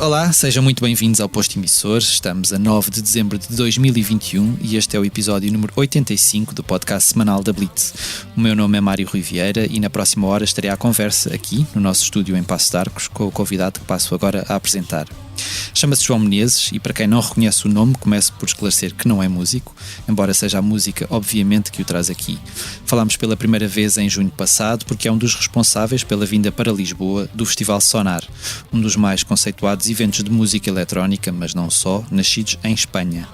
Olá, sejam muito bem-vindos ao Posto Emissor. Estamos a 9 de dezembro de 2021 e este é o episódio número 85 do podcast semanal da Blitz. O meu nome é Mário Rui Vieira e na próxima hora estarei à conversa aqui, no nosso estúdio em Paços de Arcos, com o convidado que passo agora a apresentar. Chama-se João Menezes e, para quem não reconhece o nome, começo por esclarecer que não é músico, embora seja a música, obviamente, que o traz aqui. Falámos pela primeira vez em junho passado porque é um dos responsáveis pela vinda para Lisboa do Festival Sonar, um dos mais conceituados eventos de música eletrónica, mas não só, nascidos em Espanha.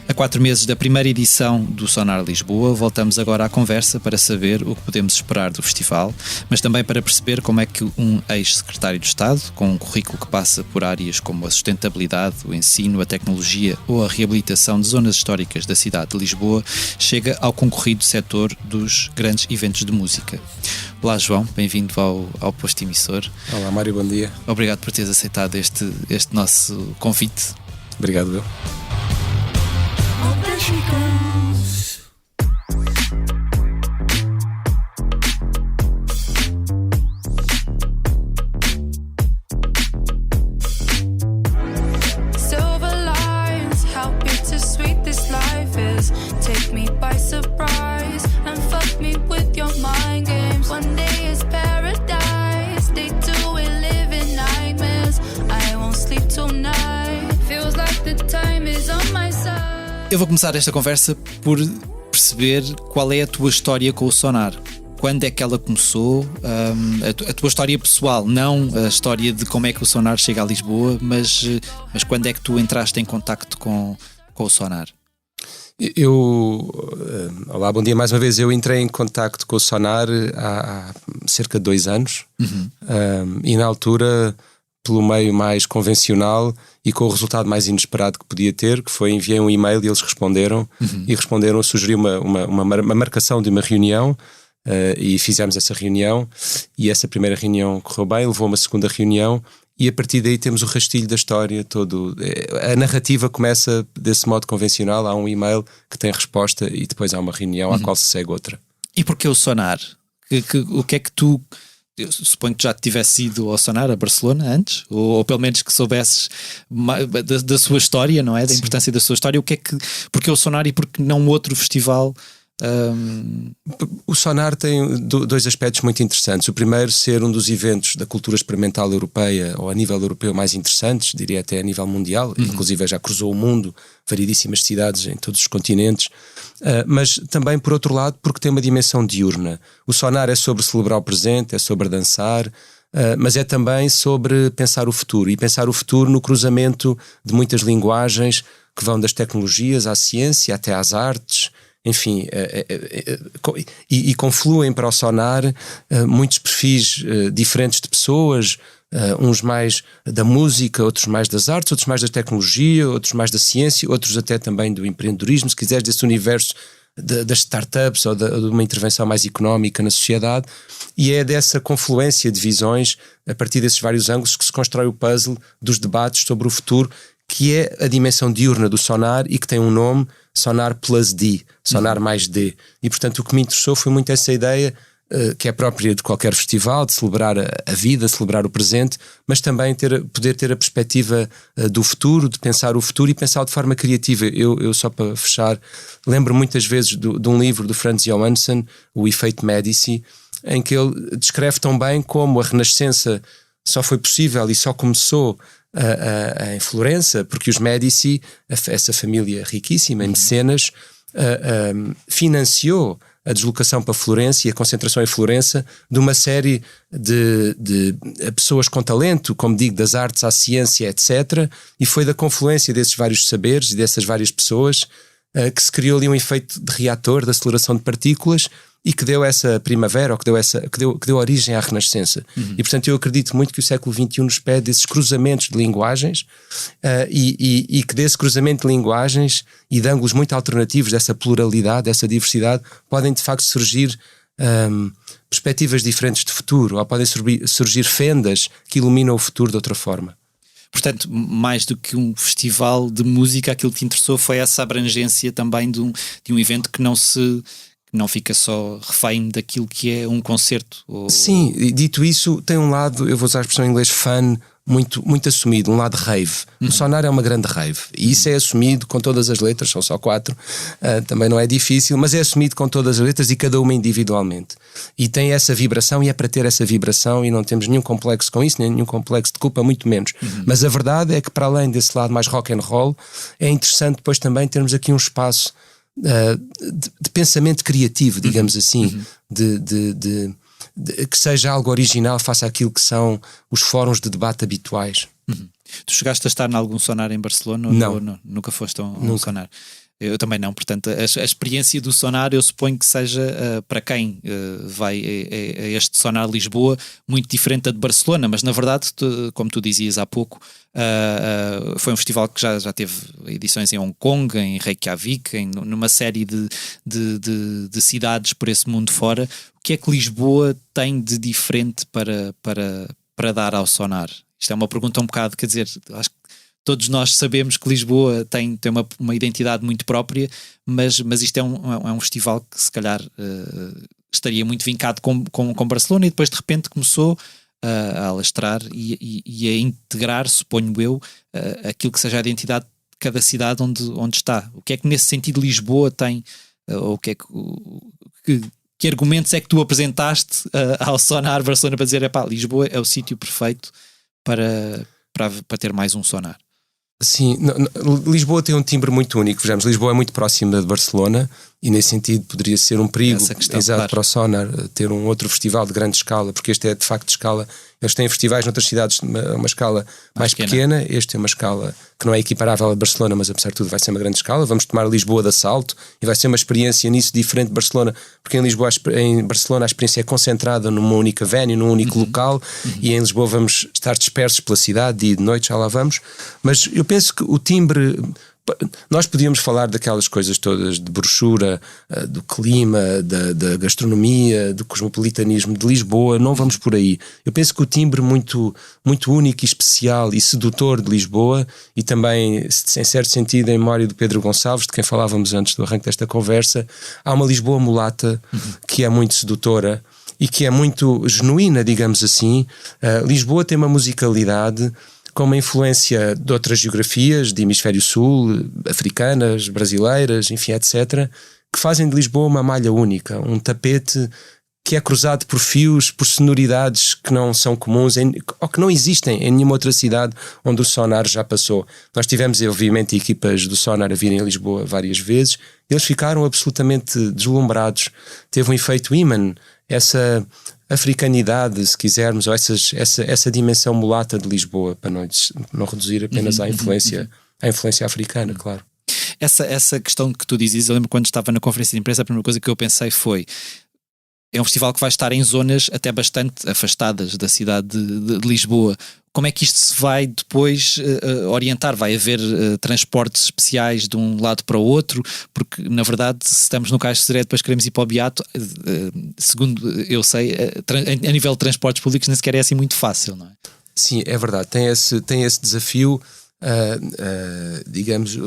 A 4 meses da primeira edição do Sonar Lisboa, voltamos agora à conversa para saber o que podemos esperar do festival, mas também para perceber como é que um ex-secretário de Estado, com um currículo que passa por áreas como a sustentabilidade, o ensino, a tecnologia ou a reabilitação de zonas históricas da cidade de Lisboa, chega ao concorrido setor dos grandes eventos de música. Olá João, bem-vindo ao Posto Emissor. Olá Mário, bom dia. Obrigado por teres aceitado este nosso convite. Obrigado, eu. Eu vou começar esta conversa por perceber qual é a tua história com o Sonar. Quando é que ela começou? A tua história pessoal, não a história de como é que o Sonar chega a Lisboa, mas quando é que tu entraste em contacto com o Sonar? Olá, bom dia mais uma vez. Eu entrei em contacto com o Sonar há cerca de 2 anos. E na altura, pelo meio mais convencional e com o resultado mais inesperado que podia ter, que foi enviei um e-mail e eles responderam. E responderam, sugeri uma marcação de uma reunião, e fizemos essa reunião, e essa primeira reunião correu bem, levou a uma segunda reunião, e a partir daí temos o rastilho da história todo. A narrativa começa desse modo convencional, há um e-mail que tem resposta e depois há uma reunião à qual se segue outra. E porquê o Sonar? O que é que tu... Eu suponho que já tivesse ido ao Sonar, a Barcelona, antes, ou pelo menos que soubesses da sua história, não é? Da importância da sua história. Porque o Sonar e porque não outro festival? O Sonar tem 2 aspectos muito interessantes. O primeiro, ser um dos eventos da cultura experimental europeia, ou a nível europeu, mais interessantes, diria até a nível mundial. Inclusive já cruzou o mundo, variedíssimas cidades em todos os continentes. Mas também, por outro lado, porque tem uma dimensão diurna. O Sonar é sobre celebrar o presente, é sobre dançar, mas é também sobre pensar o futuro, e pensar o futuro no cruzamento de muitas linguagens que vão das tecnologias à ciência até às artes. Enfim, e confluem para o Sonar muitos perfis diferentes de pessoas, uns mais da música, outros mais das artes, outros mais da tecnologia, outros mais da ciência, outros até também do empreendedorismo, se quiseres, desse universo das startups ou de uma intervenção mais económica na sociedade. E é dessa confluência de visões, a partir desses vários ângulos, que se constrói o puzzle dos debates sobre o futuro, que é a dimensão diurna do Sonar e que tem um nome, Sonar Plus D, Sonar mais D. E portanto o que me interessou foi muito essa ideia, que é própria de qualquer festival, de celebrar a vida, celebrar o presente, mas também poder ter a perspectiva do futuro, de pensar o futuro e pensar de forma criativa. Eu só para fechar, lembro muitas vezes de um livro do Franz Johansson, O Efeito Médici, em que ele descreve tão bem como a Renascença só foi possível e só começou em Florença, porque os Médici, essa família riquíssima, em mecenas, financiou a deslocação para Florença e a concentração em Florença de uma série de pessoas com talento, como digo, das artes à ciência, etc. E foi da confluência desses vários saberes e dessas várias pessoas que se criou ali um efeito de reator, de aceleração de partículas, e que deu essa primavera, ou que deu origem à Renascença. E portanto eu acredito muito que o século XXI nos pede esses cruzamentos de linguagens, e que desse cruzamento de linguagens e de ângulos muito alternativos, dessa pluralidade, dessa diversidade, podem de facto surgir perspectivas diferentes de futuro, ou podem surgir fendas que iluminam o futuro de outra forma. Portanto, mais do que um festival de música, aquilo que te interessou foi essa abrangência também de um evento que não fica só refém daquilo que é um concerto. Sim, dito isso, tem um lado, eu vou usar a expressão em inglês, fun, muito assumido, um lado rave. O Sonar é uma grande rave, e isso é assumido com todas as letras, são só 4, também não é difícil, mas é assumido com todas as letras e cada uma individualmente. E tem essa vibração, e é para ter essa vibração, e não temos nenhum complexo com isso, nem nenhum complexo de culpa, muito menos. Mas a verdade é que, para além desse lado mais rock and roll, é interessante depois também termos aqui um espaço de pensamento criativo, digamos assim, que seja algo original face àquilo que são os fóruns de debate habituais. Tu chegaste a estar em algum Sonar em Barcelona? Não. Ou nunca foste a um Sonar? Eu também não, portanto a experiência do Sonar eu suponho que seja para quem vai a este Sonar Lisboa muito diferente da de Barcelona, mas na verdade, como tu dizias há pouco, foi um festival que já teve edições em Hong Kong, em Reykjavik, numa série de cidades por esse mundo fora. O que é que Lisboa tem de diferente para dar ao Sonar? Isto é uma pergunta um bocado, quer dizer, acho que todos nós sabemos que Lisboa tem uma identidade muito própria, mas isto é um festival que se calhar estaria muito vincado com Barcelona, e depois de repente começou a alastrar e a integrar, suponho eu, aquilo que seja a identidade de cada cidade onde está. O que é que nesse sentido Lisboa tem, ou o que é que argumentos é que tu apresentaste ao Sonar Barcelona para dizer, Lisboa é o sítio perfeito para ter mais um Sonar? Sim, Lisboa tem um timbre muito único. Vejamos, Lisboa é muito próxima de Barcelona, e nesse sentido poderia ser um perigo para o Sonar ter um outro festival de grande escala, porque este é de facto de escala. Eles têm festivais noutras cidades de uma escala mais pequena. Este é uma escala que não é equiparável a Barcelona, mas apesar de tudo vai ser uma grande escala. Vamos tomar Lisboa de assalto e vai ser uma experiência nisso diferente de Barcelona, porque em Barcelona a experiência é concentrada numa única venue, num único local, e em Lisboa vamos estar dispersos pela cidade, dia e de noite, já lá vamos. Mas eu penso que o timbre... Nós podíamos falar daquelas coisas todas de brochura, do clima, da gastronomia, do cosmopolitanismo de Lisboa. Não vamos por aí. Eu penso que o timbre muito, muito único e especial e sedutor de Lisboa, e também, em certo sentido, em memória do Pedro Gonçalves, de quem falávamos antes do arranque desta conversa, há uma Lisboa mulata que é muito sedutora e que é muito genuína, digamos assim. Lisboa tem uma musicalidade com uma influência de outras geografias, de hemisfério sul, africanas, brasileiras, enfim, etc., que fazem de Lisboa uma malha única, um tapete que é cruzado por fios, por sonoridades que não são comuns ou que não existem em nenhuma outra cidade onde o Sonar já passou. Nós tivemos, obviamente, equipas do Sonar a virem a Lisboa várias vezes, eles ficaram absolutamente deslumbrados. Teve um efeito imã, essa africanidade, se quisermos, ou essa dimensão mulata de Lisboa, para não reduzir apenas à influência africana, claro. Essa questão que tu dizes, eu lembro quando estava na conferência de imprensa, a primeira coisa que eu pensei foi: é um festival que vai estar em zonas até bastante afastadas da cidade de Lisboa. Como é que isto se vai depois orientar? Vai haver transportes especiais de um lado para o outro? Porque, na verdade, se estamos no Cais de Sodré, depois queremos ir para o Beato, segundo eu sei, a nível de transportes públicos nem sequer é assim muito fácil, não é? Sim, é verdade. Tem esse desafio, digamos...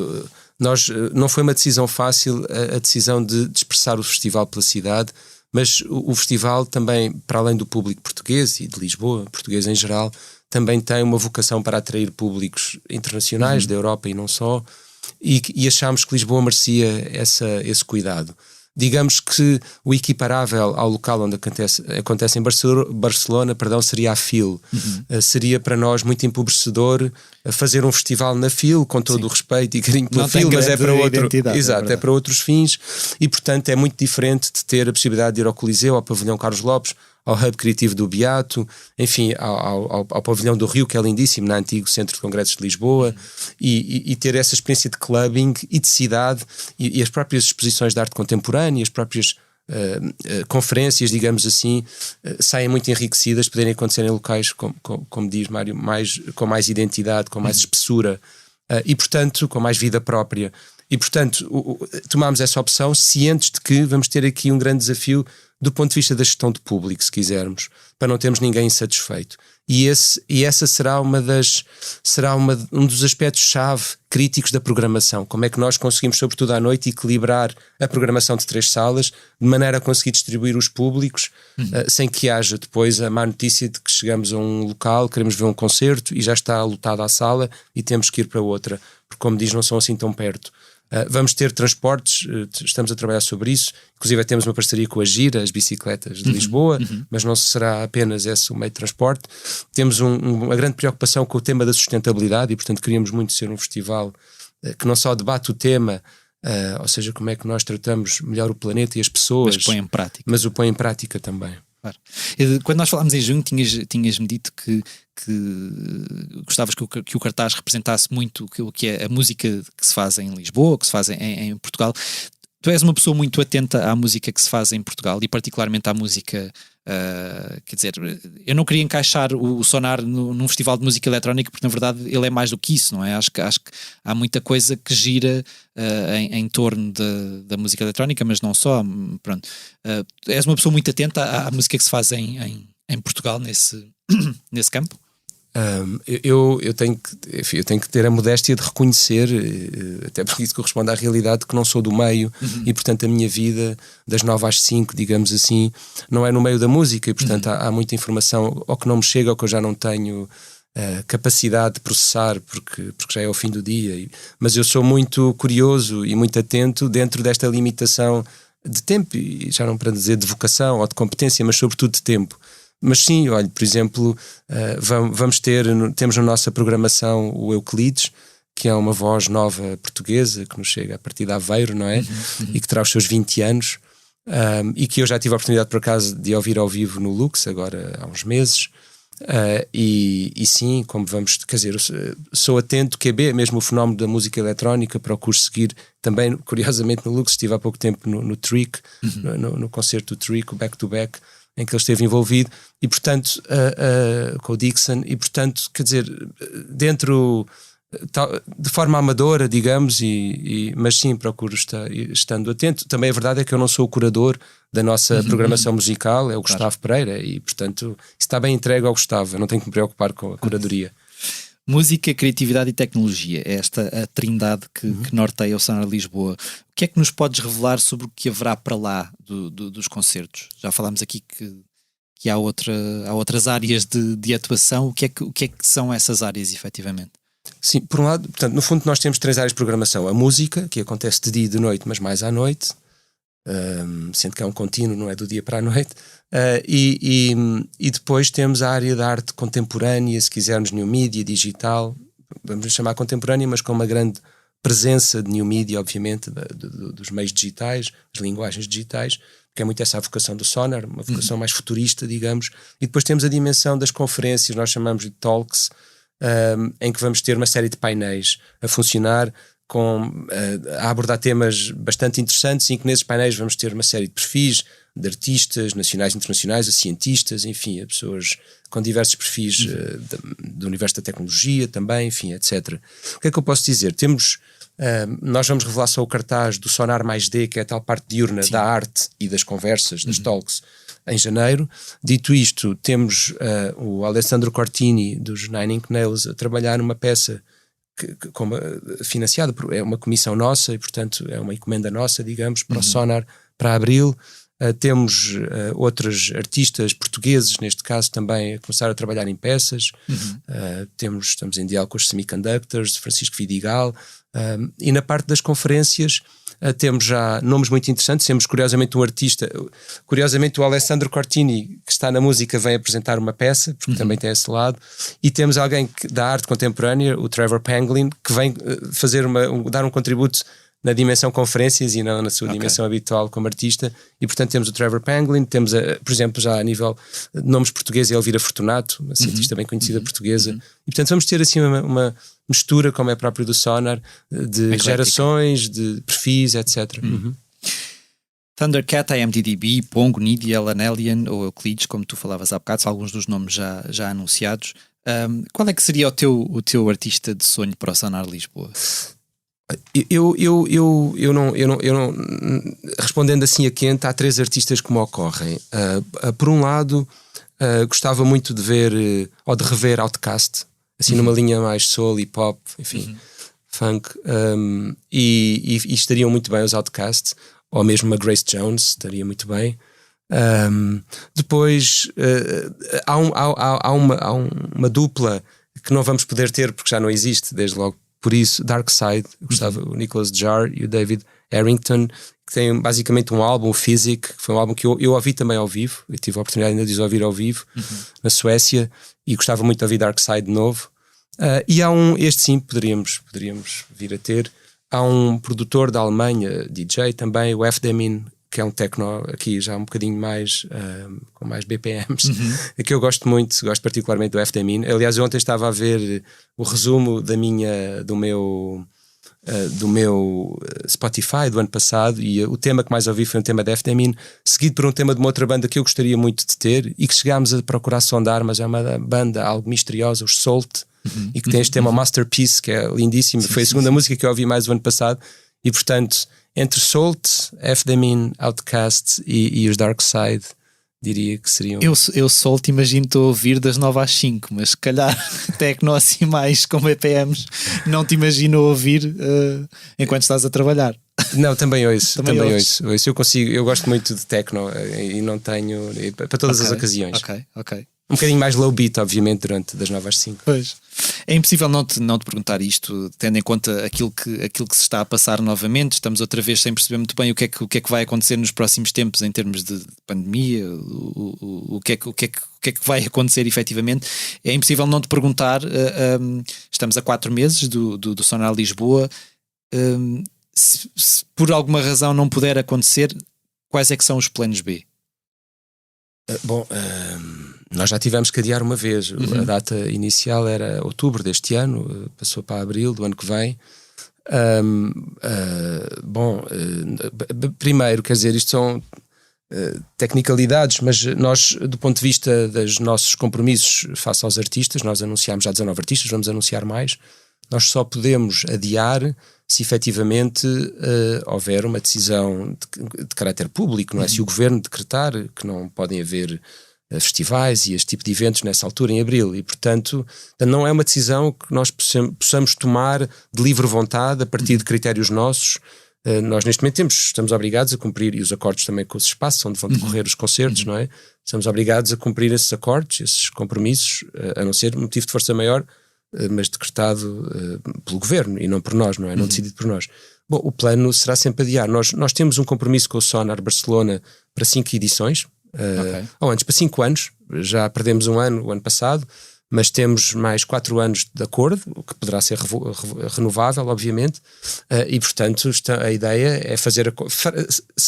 não foi uma decisão fácil a decisão de dispersar o festival pela cidade, mas o festival também, para além do público português e de Lisboa, português em geral, também tem uma vocação para atrair públicos internacionais da Europa e não só, e achámos que Lisboa merecia esse cuidado. Digamos que o equiparável ao local onde acontece em Barcelona, seria a FIL. Seria para nós muito empobrecedor fazer um festival na FIL, com todo o respeito e carinho pela FIL, mas é para é para outros fins, e portanto é muito diferente de ter a possibilidade de ir ao Coliseu, ao Pavilhão Carlos Lopes, ao Hub Criativo do Beato, enfim, ao Pavilhão do Rio, que é lindíssimo, no antigo Centro de Congressos de Lisboa, e ter essa experiência de clubbing e de cidade, e as próprias exposições de arte contemporânea, as próprias conferências, digamos assim, saem muito enriquecidas, poderem acontecer em locais, como diz Mário, com mais identidade, com mais espessura, e portanto com mais vida própria. E portanto tomámos essa opção cientes de que vamos ter aqui um grande desafio do ponto de vista da gestão de público, se quisermos, para não termos ninguém insatisfeito. E essa será um dos aspectos-chave críticos da programação. Como é que nós conseguimos, sobretudo à noite, equilibrar a programação de 3 salas, de maneira a conseguir distribuir os públicos, sem que haja depois a má notícia de que chegamos a um local, queremos ver um concerto e já está lotada a sala e temos que ir para outra, porque, como diz, não são assim tão perto. Vamos ter transportes, estamos a trabalhar sobre isso, inclusive temos uma parceria com a Gira, as bicicletas de Lisboa, mas não será apenas esse o meio de transporte. Temos uma grande preocupação com o tema da sustentabilidade e, portanto, queríamos muito ser um festival que não só debate o tema, ou seja, como é que nós tratamos melhor o planeta e as pessoas, mas o põe em prática também. Claro. Quando nós falámos em junho, tinhas-me dito que gostavas que o cartaz representasse muito o que é a música que se faz em Lisboa, que se faz em Portugal. Tu és uma pessoa muito atenta à música que se faz em Portugal e particularmente à música, quer dizer, eu não queria encaixar o Sonar num festival de música eletrónica porque na verdade ele é mais do que isso, não é? Acho que há muita coisa que gira em torno da música eletrónica, mas não só, pronto. És uma pessoa muito atenta à música que se faz em Portugal nesse campo? Eu tenho que ter a modéstia de reconhecer, até porque isso corresponde à realidade, que não sou do meio e portanto a minha vida das 9 às 5, digamos assim, não é no meio da música e portanto há muita informação ou que não me chega ou que eu já não tenho capacidade de processar porque já é ao fim do dia, mas eu sou muito curioso e muito atento dentro desta limitação de tempo, e já não para dizer de vocação ou de competência, mas sobretudo de tempo. Mas sim, olha, por exemplo, temos na nossa programação o Euclides, que é uma voz nova portuguesa que nos chega a partir de Aveiro, não é? E que terá os seus 20 anos, e que eu já tive a oportunidade por acaso de ouvir ao vivo no Lux, agora há uns meses. E sim, como vamos, quer dizer, eu sou atento, QB, mesmo o fenómeno da música eletrónica, procuro seguir também, curiosamente no Lux, estive há pouco tempo no Trick, no concerto do Trick, o Back to Back, em que ele esteve envolvido, e portanto com o Dixon, e portanto, quer dizer, dentro de forma amadora, digamos, mas sim, procuro estando atento. Também a verdade é que eu não sou o curador da nossa programação musical, é o Gustavo Pereira, e portanto isso está bem entregue ao Gustavo, eu não tenho que me preocupar com a curadoria. Música, criatividade e tecnologia, é esta a trindade que norteia o Sonar Lisboa. O que é que nos podes revelar sobre o que haverá para lá dos concertos? Já falámos aqui que há outras áreas de atuação. O que é que são essas áreas, efetivamente? Sim, por um lado, portanto, no fundo nós temos 3 áreas de programação. A música, que acontece de dia e de noite, mas mais à noite, sendo que é um contínuo, não é do dia para a noite. E depois temos a área da arte contemporânea, se quisermos new media, digital, vamos chamar contemporânea, mas com uma grande presença de new media, obviamente, dos meios digitais, das linguagens digitais, que é muito essa a vocação do Sonar, uma vocação mais futurista, digamos. E depois temos a dimensão das conferências, nós chamamos de talks, em que vamos ter uma série de painéis a funcionar, a abordar temas bastante interessantes, em que nesses painéis vamos ter uma série de perfis de artistas nacionais e internacionais, a cientistas, enfim, a pessoas com diversos perfis do universo da tecnologia também, enfim, etc. O que é que eu posso dizer? Nós vamos revelar só o cartaz do Sonar mais D, que é a tal parte diurna da arte e das conversas, das talks, em janeiro. Dito isto, temos o Alessandro Cortini dos Nine Inch Nails a trabalhar numa peça financiada, é uma comissão nossa e portanto é uma encomenda nossa, digamos, para o Sonar, para abril. Temos outros artistas portugueses, neste caso também, a começar a trabalhar em peças. Estamos em diálogo com os Semiconductors, Francisco Vidigal, e na parte das conferências temos já nomes muito interessantes. Temos curiosamente um artista, curiosamente o Alessandro Cortini, que está na música, vem apresentar uma peça, porque também tem esse lado, e temos alguém da arte contemporânea, o Trevor Pangolin, que vem dar um contributo na dimensão conferências e não na sua dimensão habitual como artista. E portanto temos o Trevor Pangolin, temos por exemplo já a nível de nomes portugueses, a Elvira Fortunato, uma cientista bem conhecida portuguesa, e portanto vamos ter assim uma mistura, como é próprio do Sonar, de gerações, de perfis, etc. Thundercat, IMDb, Pongo, Nidia, Lanelian ou Euclides, como tu falavas há bocado, alguns dos nomes já anunciados. Qual é que seria o teu artista de sonho para o Sonar Lisboa? Eu não, respondendo assim a quente, há 3 artistas que me ocorrem. Por um lado, gostava muito de ver ou de rever Outkast, assim numa linha mais soul e pop, enfim, funk, e estariam muito bem os Outkast, ou mesmo a Grace Jones estaria muito bem. Depois há uma dupla que não vamos poder ter porque já não existe desde logo. Por isso, Dark Side, eu gostava, o Nicholas Jar e o David Arrington, que têm basicamente um álbum, o Physic, que foi um álbum que eu ouvi também ao vivo. Eu tive a oportunidade ainda de os ouvir ao vivo na Suécia, e gostava muito de ouvir Dark Side de novo. E há este sim, poderíamos vir a ter. Há um produtor da Alemanha, DJ também, o FDemin, que é um techno aqui já um bocadinho mais com mais BPMs, que eu gosto particularmente do FDemin. Aliás, eu ontem estava a ver o resumo do meu Spotify do ano passado, e o tema que mais ouvi foi um tema da FDemin, seguido por um tema de uma outra banda que eu gostaria muito de ter e que chegámos a procurar sondar, mas é uma banda algo misteriosa, os Salt, e que tem este tema Masterpiece, que é lindíssimo. Foi a segunda música que eu ouvi mais o ano passado, e portanto, entre Salt, FDemin, Outkast e os Dark Side, diria que seriam... Eu Salt imagino-te a ouvir das 9 às 5, mas se calhar techno assim mais com BPMs não te imagino a ouvir enquanto estás a trabalhar. Não, também ouço. Eu gosto muito de techno e não tenho... para todas as ocasiões. Ok. Um bocadinho mais low beat, obviamente, durante das 9 às 5. Pois. É impossível não te perguntar isto, tendo em conta aquilo que se está a passar novamente. Estamos outra vez sem perceber muito bem o que é que vai acontecer nos próximos tempos em termos de pandemia, o que é que vai acontecer efetivamente. É impossível não te perguntar, estamos a 4 meses do Sonar Lisboa, se por alguma razão não puder acontecer, quais é que são os planos B? Nós já tivemos que adiar uma vez. A data inicial era outubro deste ano, passou para abril do ano que vem. Primeiro, quer dizer, isto são tecnicalidades, mas nós, do ponto de vista dos nossos compromissos face aos artistas, nós anunciámos já 19 artistas, vamos anunciar mais. Nós só podemos adiar se efetivamente houver uma decisão de caráter público, não é? Se o governo decretar que não podem haver festivais e este tipo de eventos nessa altura, em abril, e portanto não é uma decisão que nós possamos tomar de livre vontade a partir de critérios nossos. Nós neste momento estamos obrigados a cumprir, e os acordos também com os espaços onde vão decorrer os concertos, não é? Estamos obrigados a cumprir esses acordos, esses compromissos, a não ser motivo de força maior, mas decretado pelo governo e não por nós, não é? Não decidido por nós. Bom, o plano será sempre adiar. Nós temos um compromisso com o Sonar Barcelona para 5 edições, ou antes, para 5 anos. Já perdemos um ano o ano passado, mas temos mais 4 anos de acordo, o que poderá ser renovável, obviamente, e portanto a ideia é fazer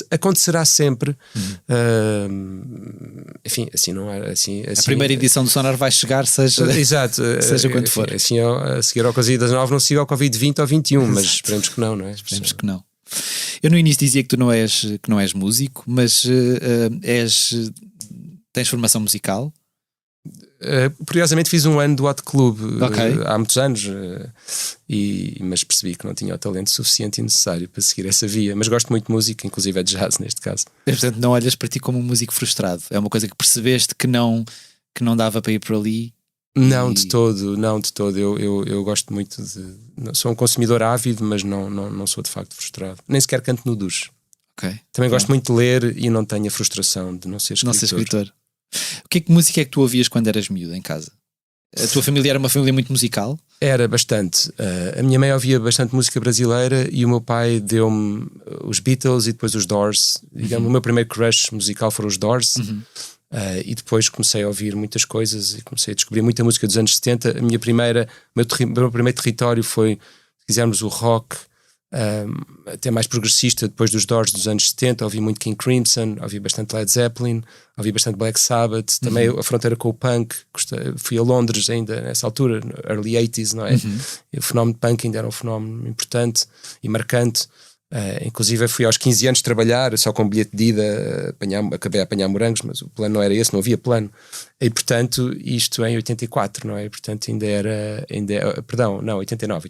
acontecerá sempre. Enfim, assim não é assim. A primeira edição do Sonar vai chegar, seja quando for. Assim, a seguir ao Covid-19 não siga ao Covid-20 ou 21, mas esperemos que não é? Esperemos que não. Eu no início dizia que tu não és músico, mas tens formação musical? Curiosamente fiz um ano do Hot Club há muitos anos, mas percebi que não tinha o talento suficiente e necessário para seguir essa via, mas gosto muito de música, inclusive é de jazz neste caso. E, portanto não olhas para ti como um músico frustrado, é uma coisa que percebeste que não dava para ir por ali? Não de todo. Eu gosto muito sou um consumidor ávido, mas não sou de facto frustrado, nem sequer canto no duche. Também gosto muito de ler e não tenho a frustração de não ser escritor. Que música é que tu ouvias quando eras miúdo em casa? A tua família era uma família muito musical? Era bastante. A minha mãe ouvia bastante música brasileira e o meu pai deu-me os Beatles e depois os Doors. Digamos, o meu primeiro crush musical foram os Doors. E depois comecei a ouvir muitas coisas e comecei a descobrir muita música dos anos 70. Meu primeiro território foi, se quisermos, o rock até mais progressista, depois dos Doors dos anos 70. Ouvi muito King Crimson, ouvi bastante Led Zeppelin, ouvi bastante Black Sabbath, também a fronteira com o punk. Fui a Londres ainda nessa altura, early 80s, não é? O fenómeno punk ainda era um fenómeno importante e marcante. Inclusive fui aos 15 anos trabalhar só com bilhete de ida, acabei a apanhar morangos, mas o plano não era esse, não havia plano. E portanto, isto em 84, não é? E, portanto, perdão, não, 89.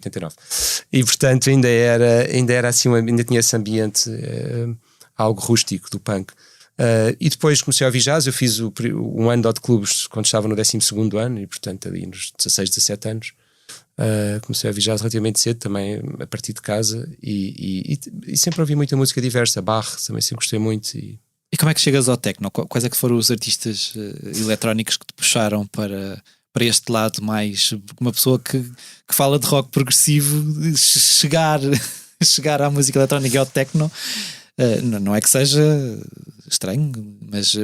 E portanto ainda era assim, ainda tinha esse ambiente algo rústico do punk. E depois comecei a ouvir jazz. Eu fiz um ano de hot clubes quando estava no 12º ano, e portanto ali nos 16, 17 anos. Comecei a ouvir jazz relativamente cedo, também a partir de casa, e sempre ouvi muita música diversa. Bach também sempre gostei muito. E como é que chegas ao techno? Quais é que foram os artistas eletrónicos que te puxaram para este lado mais, uma pessoa que fala de rock progressivo, chegar à música eletrónica e ao techno? Não é que seja estranho, mas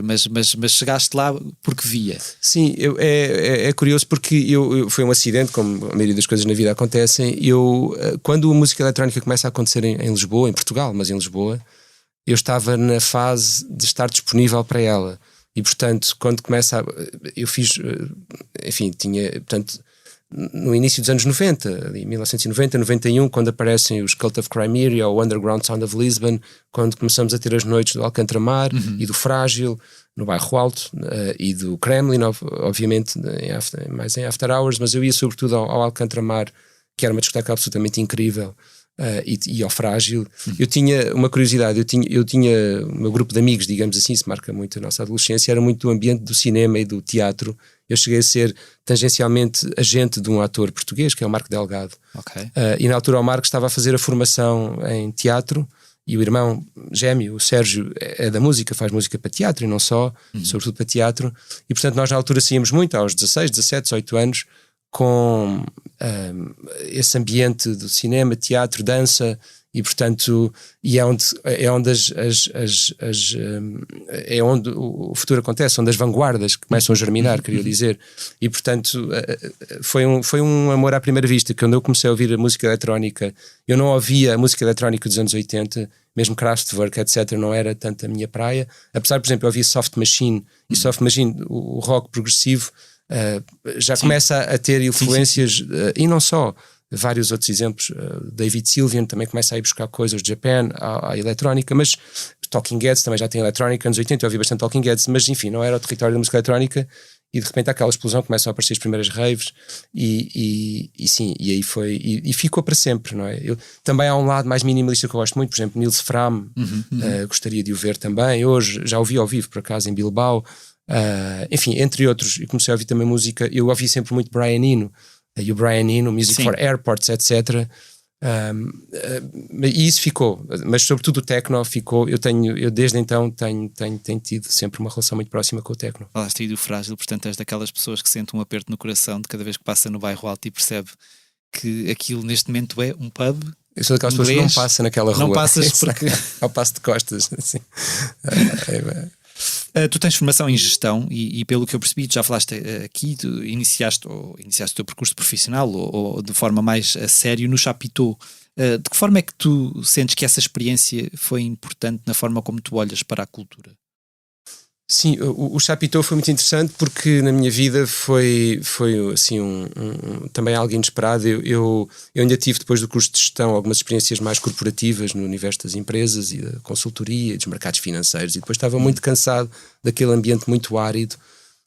chegaste lá porque via. Sim, é curioso porque foi um acidente, como a maioria das coisas na vida acontecem. Quando a música eletrónica começa a acontecer em Lisboa, em Portugal, mas em Lisboa, eu estava na fase de estar disponível para ela. E portanto, quando eu fiz, enfim, portanto, no início dos anos 90, ali 1990, 91, quando aparecem os Cult of Crimea ou o Underground Sound of Lisbon, quando começamos a ter as noites do Alcantramar e do Frágil no Bairro Alto, e do Kremlin, obviamente mais em After Hours, mas eu ia sobretudo ao Alcantramar, que era uma discoteca absolutamente incrível, e ao Frágil. Eu tinha uma curiosidade, eu tinha o meu grupo de amigos, digamos assim, isso marca muito a nossa adolescência, era muito do ambiente do cinema e do teatro. Eu cheguei a ser tangencialmente agente de um ator português, que é o Marco Delgado. Okay. E na altura o Marco estava a fazer a formação em teatro, e o irmão gêmeo, o Sérgio, é da música, faz música para teatro e não só, sobretudo para teatro. E portanto nós na altura saíamos muito, aos 16, 17, 18 anos, com esse ambiente do cinema, teatro, dança, e portanto é onde o futuro acontece, onde as vanguardas começam a germinar, queria dizer. E portanto foi um amor à primeira vista. Quando eu comecei a ouvir a música eletrónica, eu não ouvia a música eletrónica dos anos 80, mesmo Kraftwerk, etc., não era tanto a minha praia, apesar, por exemplo, eu ouvia Soft Machine, e Soft Machine, o rock progressivo, já começa a ter influências, e não só, vários outros exemplos. David Sylvian também começa a ir buscar coisas de Japan à eletrónica, mas Talking Heads também já tem eletrónica. Anos 80 eu ouvi bastante Talking Heads, mas enfim, não era o território da música eletrónica, e de repente há aquela explosão, começam a aparecer as primeiras raves, e sim, e aí foi, e ficou para sempre, não é? Também há um lado mais minimalista que eu gosto muito, por exemplo, Nils Fram, gostaria de o ver também, hoje já ouvi ao vivo por acaso em Bilbao. Enfim, entre outros, e comecei a ouvir também música. Eu ouvi sempre muito Brian Eno, e o Brian Eno, Music for Airports, etc. E isso ficou, mas sobretudo o techno ficou. Eu desde então tenho tido sempre uma relação muito próxima com o techno. Falaste aí do Frágil, portanto és daquelas pessoas que sentem um aperto no coração de cada vez que passa no Bairro Alto e percebe que aquilo neste momento é um pub. Eu sou daquelas pessoas que não passa naquela rua. Não passas porque ao passo de costas, assim. Tu tens formação em gestão e pelo que eu percebi, tu já falaste aqui, tu iniciaste o teu percurso profissional ou de forma mais a sério no Chapiteau. De que forma é que tu sentes que essa experiência foi importante na forma como tu olhas para a cultura? Sim, o Chapiteau foi muito interessante porque na minha vida foi assim também algo inesperado. Eu ainda tive, depois do curso de gestão, algumas experiências mais corporativas no universo das empresas e da consultoria e dos mercados financeiros, e depois estava muito cansado daquele ambiente muito árido,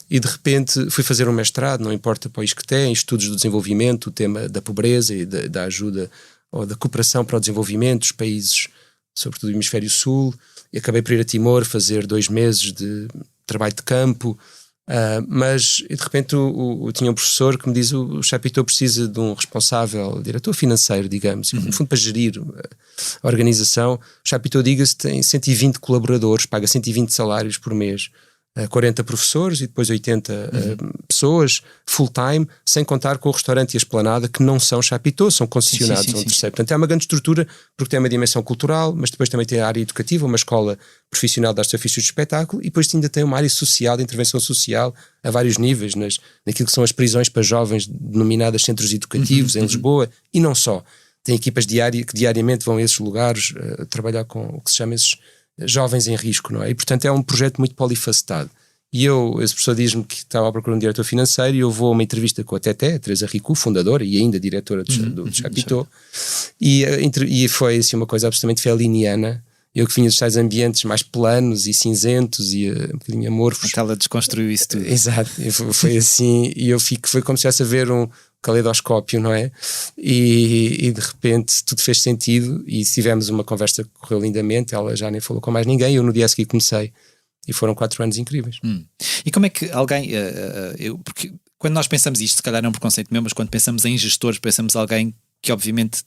e de repente fui fazer um mestrado, não importa para o país que tem, em estudos do desenvolvimento, o tema da pobreza e da ajuda ou da cooperação para o desenvolvimento dos países, sobretudo do hemisfério sul. E acabei por ir a Timor fazer 2 meses de trabalho de campo, mas de repente tinha um professor que me diz: o Chapiteau precisa de um responsável, diretor financeiro, digamos, no fundo para gerir a organização. O Chapiteau, diga-se, tem 120 colaboradores, paga 120 salários por mês, 40 professores e depois 80 pessoas full-time, sem contar com o restaurante e a esplanada, que não são Chapiteau, são concessionados a um terceiro. Portanto, é uma grande estrutura, porque tem uma dimensão cultural, mas depois também tem a área educativa, uma escola profissional de artes e ofícios de espetáculo, e depois ainda tem uma área social, de intervenção social, a vários níveis, naquilo que são as prisões para jovens, denominadas centros educativos, em Lisboa, e não só. Tem equipas que diariamente vão a esses lugares trabalhar com o que se chama esses jovens em risco, não é? E portanto é um projeto muito polifacetado. E esse professor diz-me que estava à procura de um diretor financeiro, e eu vou a uma entrevista com a Teté, a Teresa Ricou, fundadora e ainda diretora do Chapiteau, E foi assim uma coisa absolutamente feliniana. Eu que vinha dos tais ambientes mais planos e cinzentos e um bocadinho amorfos. Ela desconstruiu isso tudo. Exato, foi assim. E foi como se estivesse a ver um caleidoscópio, não é? E de repente tudo fez sentido. E tivemos uma conversa que correu lindamente. Ela já nem falou com mais ninguém. Eu no dia a seguir comecei. E foram 4 anos incríveis. E como é que alguém... porque quando nós pensamos isto, se calhar é um preconceito meu, mas quando pensamos em gestores, pensamos em alguém que obviamente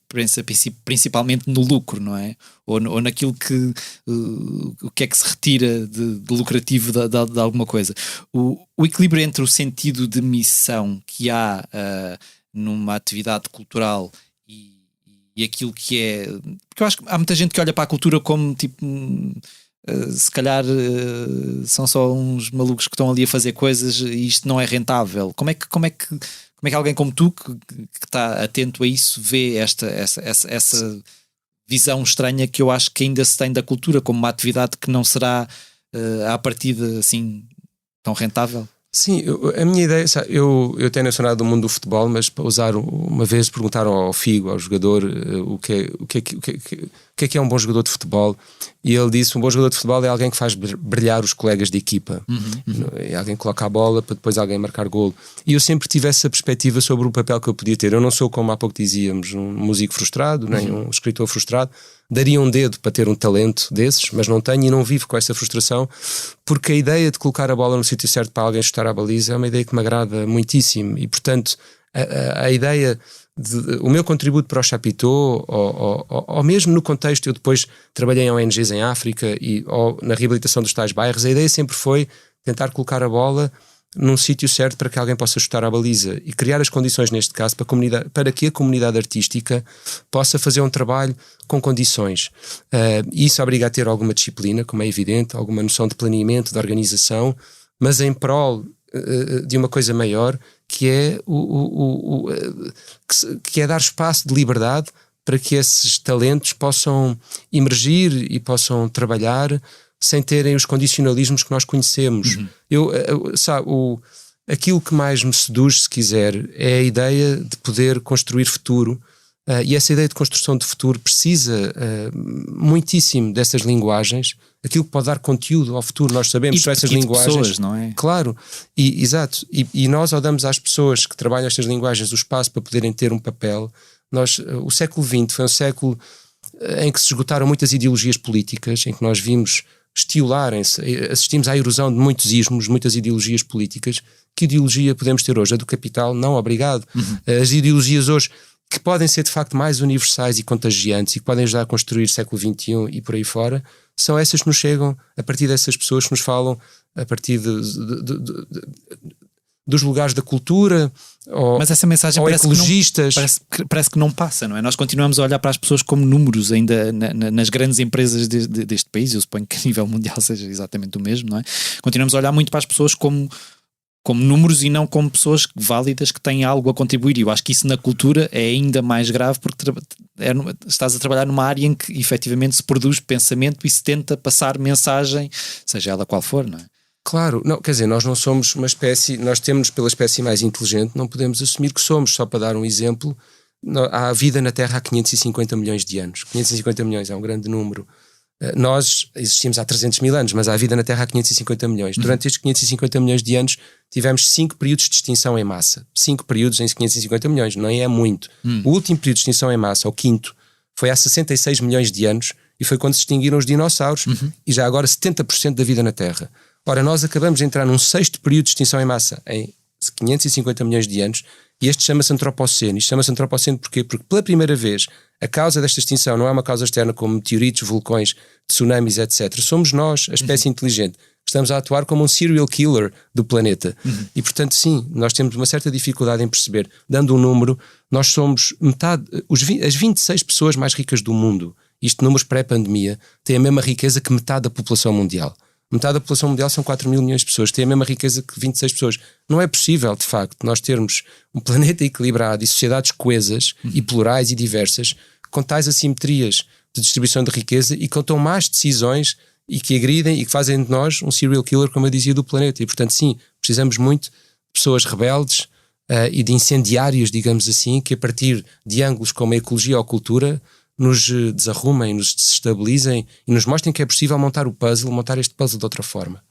pensa principalmente no lucro, não é? Ou naquilo que o que é que se retira de lucrativo de alguma coisa. O equilíbrio entre o sentido de missão que há numa atividade cultural e aquilo que é... Porque eu acho que há muita gente que olha para a cultura como tipo... se calhar são só uns malucos que estão ali a fazer coisas e isto não é rentável. Como é que alguém como tu que está atento a isso vê essa visão estranha que eu acho que ainda se tem da cultura como uma atividade que não será à partida assim tão rentável? Sim, a minha ideia, sabe, eu tenho nacionalidade do mundo do futebol, mas para usar uma vez perguntaram ao Figo, ao jogador, o que é um bom jogador de futebol, e ele disse: um bom jogador de futebol é alguém que faz brilhar os colegas de equipa, é alguém que coloca a bola para depois alguém marcar golo. E eu sempre tive essa perspectiva sobre o papel que eu podia ter. Eu não sou, como há pouco dizíamos, um músico frustrado, nem um escritor frustrado. Daria um dedo para ter um talento desses, mas não tenho e não vivo com essa frustração, porque a ideia de colocar a bola no sítio certo para alguém chutar a baliza é uma ideia que me agrada muitíssimo. E portanto a ideia o meu contributo para o Chapitão, ou mesmo no contexto, eu depois trabalhei em ONGs em África ou na reabilitação dos tais bairros, a ideia sempre foi tentar colocar a bola num sítio certo para que alguém possa chutar a baliza e criar as condições, neste caso, para que a comunidade artística possa fazer um trabalho com condições. Isso obriga a ter alguma disciplina, como é evidente, alguma noção de planeamento, de organização, mas em prol de uma coisa maior, que é que é dar espaço de liberdade para que esses talentos possam emergir e possam trabalhar sem terem os condicionalismos que nós conhecemos. Aquilo que mais me seduz, se quiser, é a ideia de poder construir futuro, e essa ideia de construção de futuro precisa muitíssimo dessas linguagens, aquilo que pode dar conteúdo ao futuro. Nós sabemos que essas linguagens... pessoas, não é? Claro, exato. E nós, ao darmos às pessoas que trabalham estas linguagens o espaço para poderem ter um papel, o século XX foi um século em que se esgotaram muitas ideologias políticas, em que nós vimos estiolarem-se, assistimos à erosão de muitos ismos, muitas ideologias políticas. Que ideologia podemos ter hoje? A do capital? Não, obrigado. As ideologias hoje que podem ser de facto mais universais e contagiantes e que podem ajudar a construir o século XXI e por aí fora, são essas que nos chegam a partir dessas pessoas que nos falam a partir dos lugares da cultura, mas essa mensagem parece ecologistas. Parece que não passa, não é? Nós continuamos a olhar para as pessoas como números ainda nas grandes empresas deste país. Eu suponho que a nível mundial seja exatamente o mesmo, não é? Continuamos a olhar muito para as pessoas como números e não como pessoas válidas que têm algo a contribuir. E eu acho que isso na cultura é ainda mais grave, porque estás a trabalhar numa área em que efetivamente se produz pensamento e se tenta passar mensagem, seja ela qual for, não é? Claro, não, quer dizer, nós não somos uma espécie, nós temos pela espécie mais inteligente, não podemos assumir que somos. Só para dar um exemplo, há vida na Terra há 550 milhões de anos. 550 milhões é um grande número. Nós existimos há 300 mil anos, mas há vida na Terra há 550 milhões. Durante estes 550 milhões de anos tivemos 5 períodos de extinção em massa. 5 períodos em 550 milhões, não é muito. O último período de extinção em massa, o quinto, foi há 66 milhões de anos e foi quando se extinguiram os dinossauros e já agora 70% da vida na Terra. Ora, nós acabamos de entrar num 6º período de extinção em massa em 550 milhões de anos e este chama-se Antropoceno. Isto chama-se Antropoceno porquê? Porque pela primeira vez a causa desta extinção não é uma causa externa como meteoritos, vulcões, tsunamis, etc. Somos nós, a espécie inteligente, que estamos a atuar como um serial killer do planeta. E portanto sim, nós temos uma certa dificuldade em perceber, dando um número, nós somos metade, as 26 pessoas mais ricas do mundo, isto números pré-pandemia, têm a mesma riqueza que metade da população mundial. Metade da população mundial são 4 mil milhões de pessoas, têm a mesma riqueza que 26 pessoas. Não é possível, de facto, nós termos um planeta equilibrado e sociedades coesas e plurais e diversas, com tais assimetrias de distribuição de riqueza e com tão más decisões e que agridem e que fazem de nós um serial killer, como eu dizia, do planeta. E portanto sim, precisamos muito de pessoas rebeldes, e de incendiários, digamos assim, que a partir de ângulos como a ecologia ou a cultura nos desarrumem, nos desestabilizem e nos mostrem que é possível montar este puzzle de outra forma.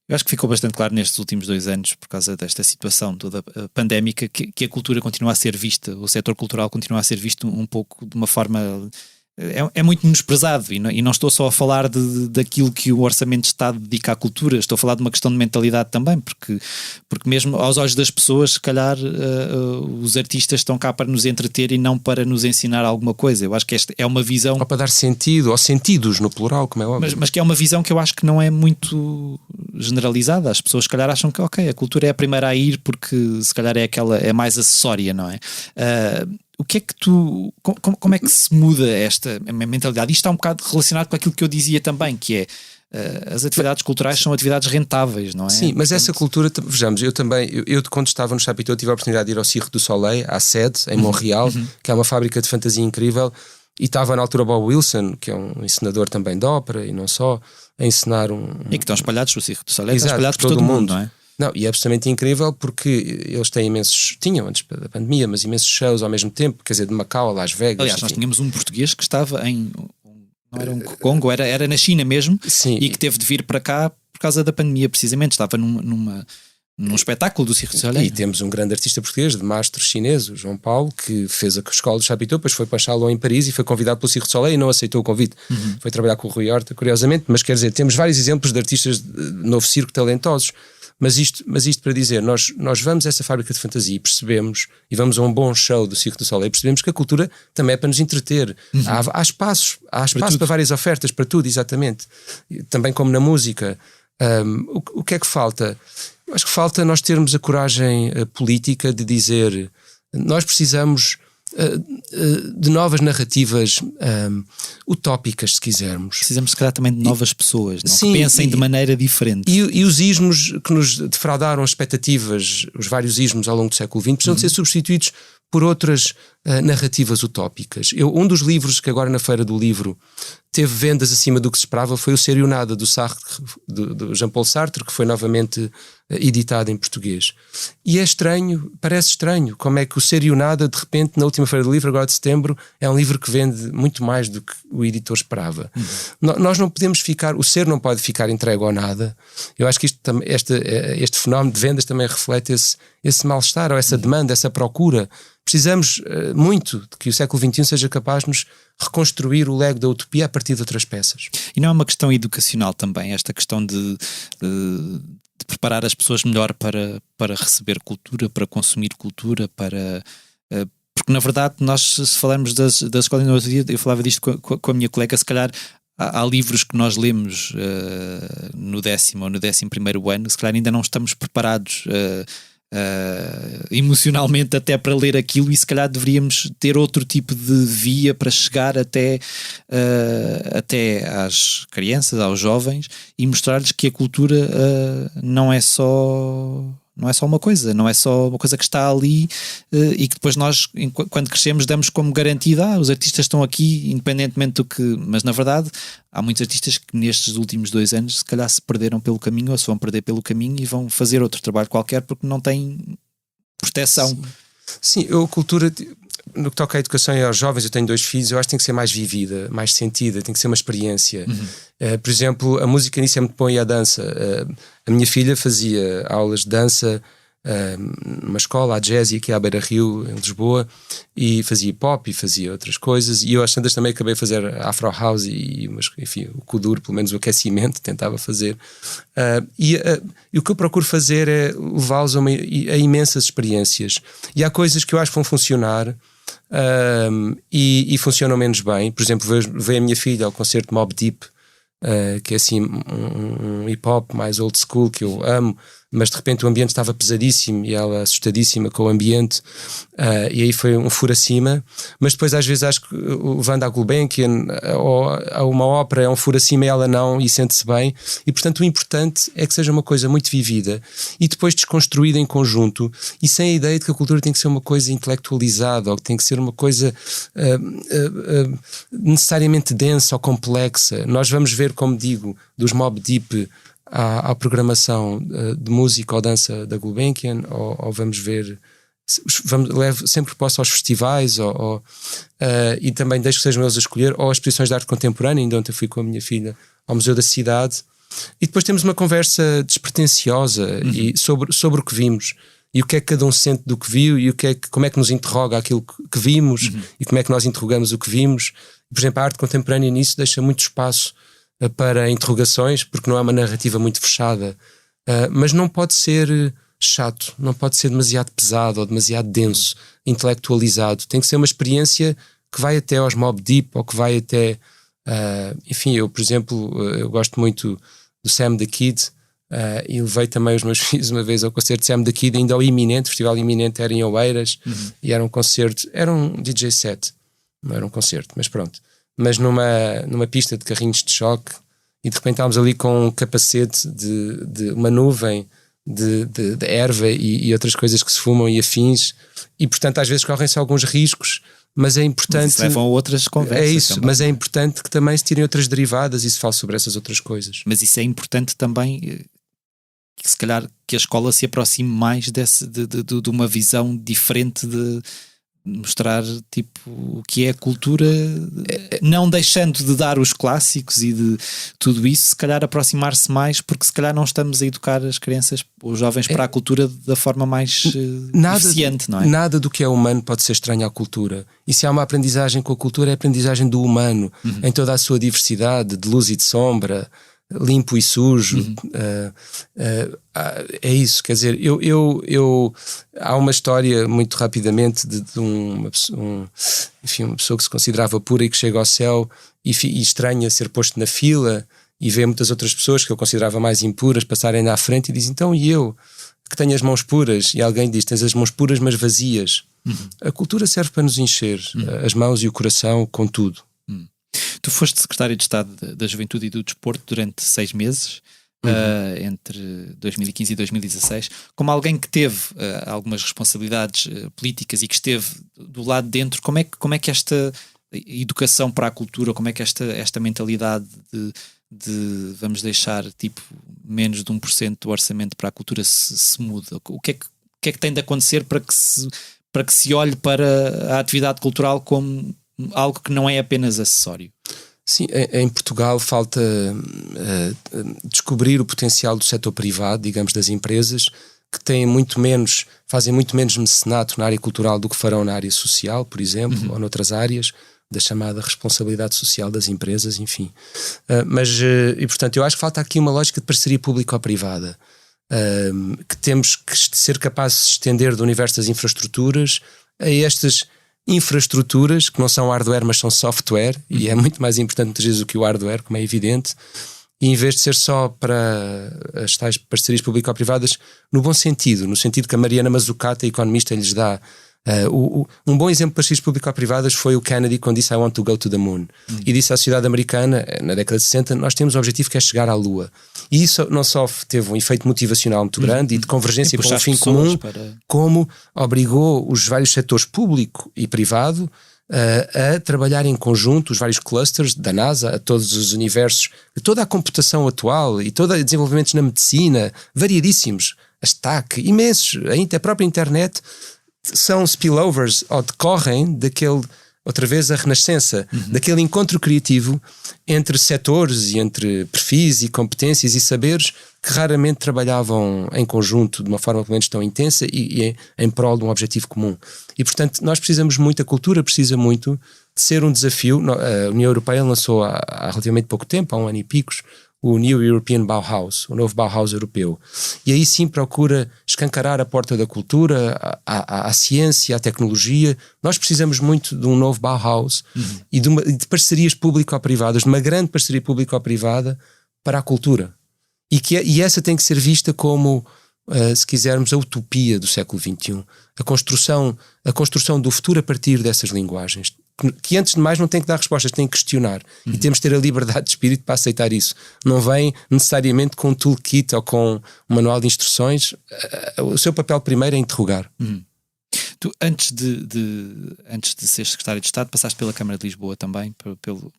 Eu acho que ficou bastante claro nestes últimos 2 anos, por causa desta situação toda pandémica, que a cultura continua a ser vista, o setor cultural continua a ser visto um pouco de uma forma... É muito menosprezado, e não estou só a falar daquilo que o Orçamento de Estado dedica à cultura, estou a falar de uma questão de mentalidade também, porque mesmo aos olhos das pessoas, se calhar os artistas estão cá para nos entreter e não para nos ensinar alguma coisa. Eu acho que esta é uma visão... Ou para dar sentido, ou sentidos no plural, como é óbvio. Mas que é uma visão que eu acho que não é muito generalizada. As pessoas se calhar acham que a cultura é a primeira a ir porque se calhar é mais acessória, não é? O que é que como é que se muda esta mentalidade? Isto está um bocado relacionado com aquilo que eu dizia também, que é as atividades culturais são atividades rentáveis, não é? Sim, mas essa cultura, vejamos, eu quando estava no Chapitão tive a oportunidade de ir ao Cirque du Soleil, à sede, em Montreal, que é uma fábrica de fantasia incrível, e estava na altura Bob Wilson, que é um encenador também de ópera e não só, a encenar E que estão espalhados no Cirque du Soleil, estão espalhados por todo o mundo, não é? Não, e é absolutamente incrível porque eles têm tinham antes da pandemia, mas imensos shows ao mesmo tempo, quer dizer, de Macau a Las Vegas. Aliás, nós tínhamos um português que estava não era um Congo, era na China mesmo. Sim. E que teve de vir para cá por causa da pandemia, precisamente, estava num espetáculo do Cirque du Soleil. E temos um grande artista português, de mastro chinês, o João Paulo, que fez a escola do Chapitão, depois foi para Chalon em Paris e foi convidado pelo Cirque du Soleil e não aceitou o convite. Foi trabalhar com o Rui Horta, curiosamente, mas quer dizer, temos vários exemplos de artistas de novo circo talentosos. Mas isto para dizer, nós vamos a essa fábrica de fantasia e percebemos, e vamos a um bom show do Cirque du Soleil, e percebemos que a cultura também é para nos entreter. Há espaço para várias ofertas, para tudo, exatamente. Também como na música. O que é que falta? Eu acho que falta nós termos a coragem política de dizer, nós precisamos de novas narrativas utópicas, se quisermos. Precisamos, se calhar, também de novas pessoas, não? Sim, que pensem de maneira diferente. E os ismos que nos defraudaram as expectativas, os vários ismos ao longo do século XX, precisam de ser substituídos por outras narrativas utópicas. Um dos livros que agora na Feira do Livro teve vendas acima do que se esperava foi o Ser e o Nada, do Jean-Paul Sartre, que foi novamente editado em português. E é estranho, parece estranho, como é que o Ser e o Nada, de repente, na última Feira do Livro, agora de setembro, é um livro que vende muito mais do que o editor esperava. Nós não podemos o ser não pode ficar entregue ao nada. Eu acho que este fenómeno de vendas também reflete esse mal-estar, ou essa demanda, essa procura. Precisamos muito de que o século XXI seja capaz de nos reconstruir o lego da utopia a partir de outras peças. E não é uma questão educacional também, esta questão de preparar as pessoas melhor para receber cultura, para consumir cultura, porque na verdade nós, se falarmos das escolas, no outro dia eu falava disto com a minha colega, se calhar há livros que nós lemos no 10º ou no 11º ano, se calhar ainda não estamos preparados emocionalmente até para ler aquilo, e se calhar deveríamos ter outro tipo de via para chegar até às crianças, aos jovens, e mostrar-lhes que a cultura não é só uma coisa, não é só uma coisa que está ali e que depois nós, quando crescemos, damos como garantida, os artistas estão aqui independentemente do que... Mas na verdade há muitos artistas que nestes últimos 2 anos se calhar se perderam pelo caminho, ou se vão perder pelo caminho e vão fazer outro trabalho qualquer porque não têm proteção. Sim, a cultura... No que toca à educação e aos jovens, eu tenho 2 filhos, eu acho que tem que ser mais vivida, mais sentida, tem que ser uma experiência. Por exemplo, a música nisso é muito boa, e a dança. A minha filha fazia aulas de dança numa escola, a Jazz, aqui à Beira Rio, em Lisboa, e fazia pop e fazia outras coisas, e eu às tantas também acabei a fazer Afro House mas enfim, o Kuduro, pelo menos o aquecimento, tentava fazer. E o que eu procuro fazer é levá-los a imensas experiências, e há coisas que eu acho que vão funcionar e funcionam menos bem. Por exemplo, veio a minha filha ao concerto Mobb Deep, que é assim um hip hop mais old school que eu amo, mas de repente o ambiente estava pesadíssimo e ela assustadíssima com o ambiente, e aí foi um furo acima. Mas depois às vezes acho que o Wanda Gulbenkian ou uma ópera é um furo acima e ela não, e sente-se bem, e portanto o importante é que seja uma coisa muito vivida e depois desconstruída em conjunto, e sem a ideia de que a cultura tem que ser uma coisa intelectualizada ou que tem que ser uma coisa necessariamente densa ou complexa. Nós vamos ver, como digo, dos Mobb Deep à programação de música ou dança da Gulbenkian, ou vamos ver, levo sempre proposta aos festivais, e também deixo que sejam eles a escolher, ou as exposições de arte contemporânea. Ainda ontem fui com a minha filha ao Museu da Cidade, e depois temos uma conversa despretensiosa e sobre o que vimos, e o que é que cada um sente do que viu, e como é que nos interroga aquilo que vimos, e como é que nós interrogamos o que vimos. Por exemplo, a arte contemporânea nisso deixa muito espaço para interrogações, porque não é uma narrativa muito fechada, mas não pode ser chato, não pode ser demasiado pesado ou demasiado denso, intelectualizado. Tem que ser uma experiência que vai até aos Mobb Deep, ou que vai até enfim, eu, por exemplo, eu gosto muito do Sam the Kid, e levei também os meus filhos uma vez ao concerto de Sam the Kid, ainda ao Iminente. O Festival Iminente era em Oeiras, e era um concerto, era um DJ set, não era um concerto, mas pronto, mas numa pista de carrinhos de choque, e de repente estávamos ali com um capacete de uma nuvem de erva e outras coisas que se fumam e afins, e portanto às vezes correm-se alguns riscos, mas é importante. Mas levam a outras conversas. É isso, também. Mas é importante que também se tirem outras derivadas e se fale sobre essas outras coisas. Mas isso é importante também, que se calhar que a escola se aproxime mais de uma visão diferente, de mostrar tipo o que é a cultura, não deixando de dar os clássicos e de tudo isso, se calhar aproximar-se mais, porque se calhar não estamos a educar as crianças, os jovens, para a cultura da forma mais eficiente, não é? Nada do que é humano pode ser estranho à cultura, e se há uma aprendizagem com a cultura, é a aprendizagem do humano, em toda a sua diversidade, de luz e de sombra, limpo e sujo. É isso, quer dizer, há uma história muito rapidamente de uma pessoa que se considerava pura e que chega ao céu e estranha ser posto na fila e vê muitas outras pessoas que eu considerava mais impuras passarem à frente e diz: então, e eu que tenho as mãos puras? E alguém diz: tens as mãos puras mas vazias. A cultura serve para nos encher as mãos e o coração com tudo. Tu foste secretário de Estado da Juventude e do Desporto durante 6 meses, entre 2015 e 2016. Como alguém que teve algumas responsabilidades políticas e que esteve do lado de dentro, como é que esta educação para a cultura, como é que esta mentalidade de vamos deixar tipo menos de 1% do orçamento para a cultura se muda? O que é que tem de acontecer para que se olhe para a atividade cultural como algo que não é apenas acessório? Sim, em Portugal falta descobrir o potencial do setor privado, digamos, das empresas, que fazem muito menos mecenato na área cultural do que farão na área social, por exemplo, ou noutras áreas da chamada responsabilidade social das empresas, enfim. E portanto eu acho que falta aqui uma lógica de parceria público-privada, que temos que ser capazes de se estender do universo das infraestruturas a estas infraestruturas que não são hardware mas são software, e é muito mais importante muitas vezes do que o hardware, como é evidente, e em vez de ser só para as tais parcerias público-privadas no bom sentido, no sentido que a Mariana Mazzucato, a economista, lhes dá. Um bom exemplo de parcerias público-privadas foi o Kennedy, quando disse I want to go to the moon, e disse à sociedade americana na década de 60: nós temos um objetivo que é chegar à Lua, e isso não só teve um efeito motivacional muito grande e de convergência para um fim comum, como obrigou os vários setores público e privado a trabalhar em conjunto, os vários clusters da NASA, a todos os universos, toda a computação atual e todo o desenvolvimentos na medicina, variadíssimos, a STAC, imensos, a própria internet, são spillovers, ou decorrem daquele, outra vez, a renascença, daquele encontro criativo entre setores e entre perfis e competências e saberes que raramente trabalhavam em conjunto de uma forma pelo menos tão intensa e em prol de um objetivo comum. E portanto nós precisamos muito, a cultura precisa muito de ser um desafio. A União Europeia lançou há relativamente pouco tempo, há 1 ano e picos, o New European Bauhaus, o novo Bauhaus europeu. E aí sim procura escancarar a porta da cultura, à ciência, à tecnologia. Nós precisamos muito de um novo Bauhaus e de parcerias público-privadas, de uma grande parceria público-privada para a cultura. E essa tem que ser vista como, se quisermos, a utopia do século XXI. A construção do futuro a partir dessas linguagens. Que antes de mais não tem que dar respostas, tem que questionar. E temos de ter a liberdade de espírito para aceitar isso. Não vem necessariamente com um toolkit ou com um manual de instruções. O seu papel primeiro é interrogar. Tu, antes de ser secretário de Estado, passaste pela Câmara de Lisboa também, pelo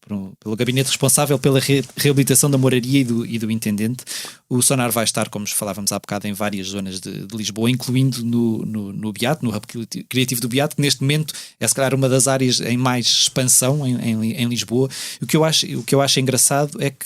gabinete responsável pela reabilitação da moraria e do intendente. O Sonar vai estar, como falávamos há bocado, em várias zonas de Lisboa, incluindo no Beato, no Hub Criativo do Beato, que neste momento é se calhar uma das áreas em mais expansão em Lisboa. O que eu acho engraçado é que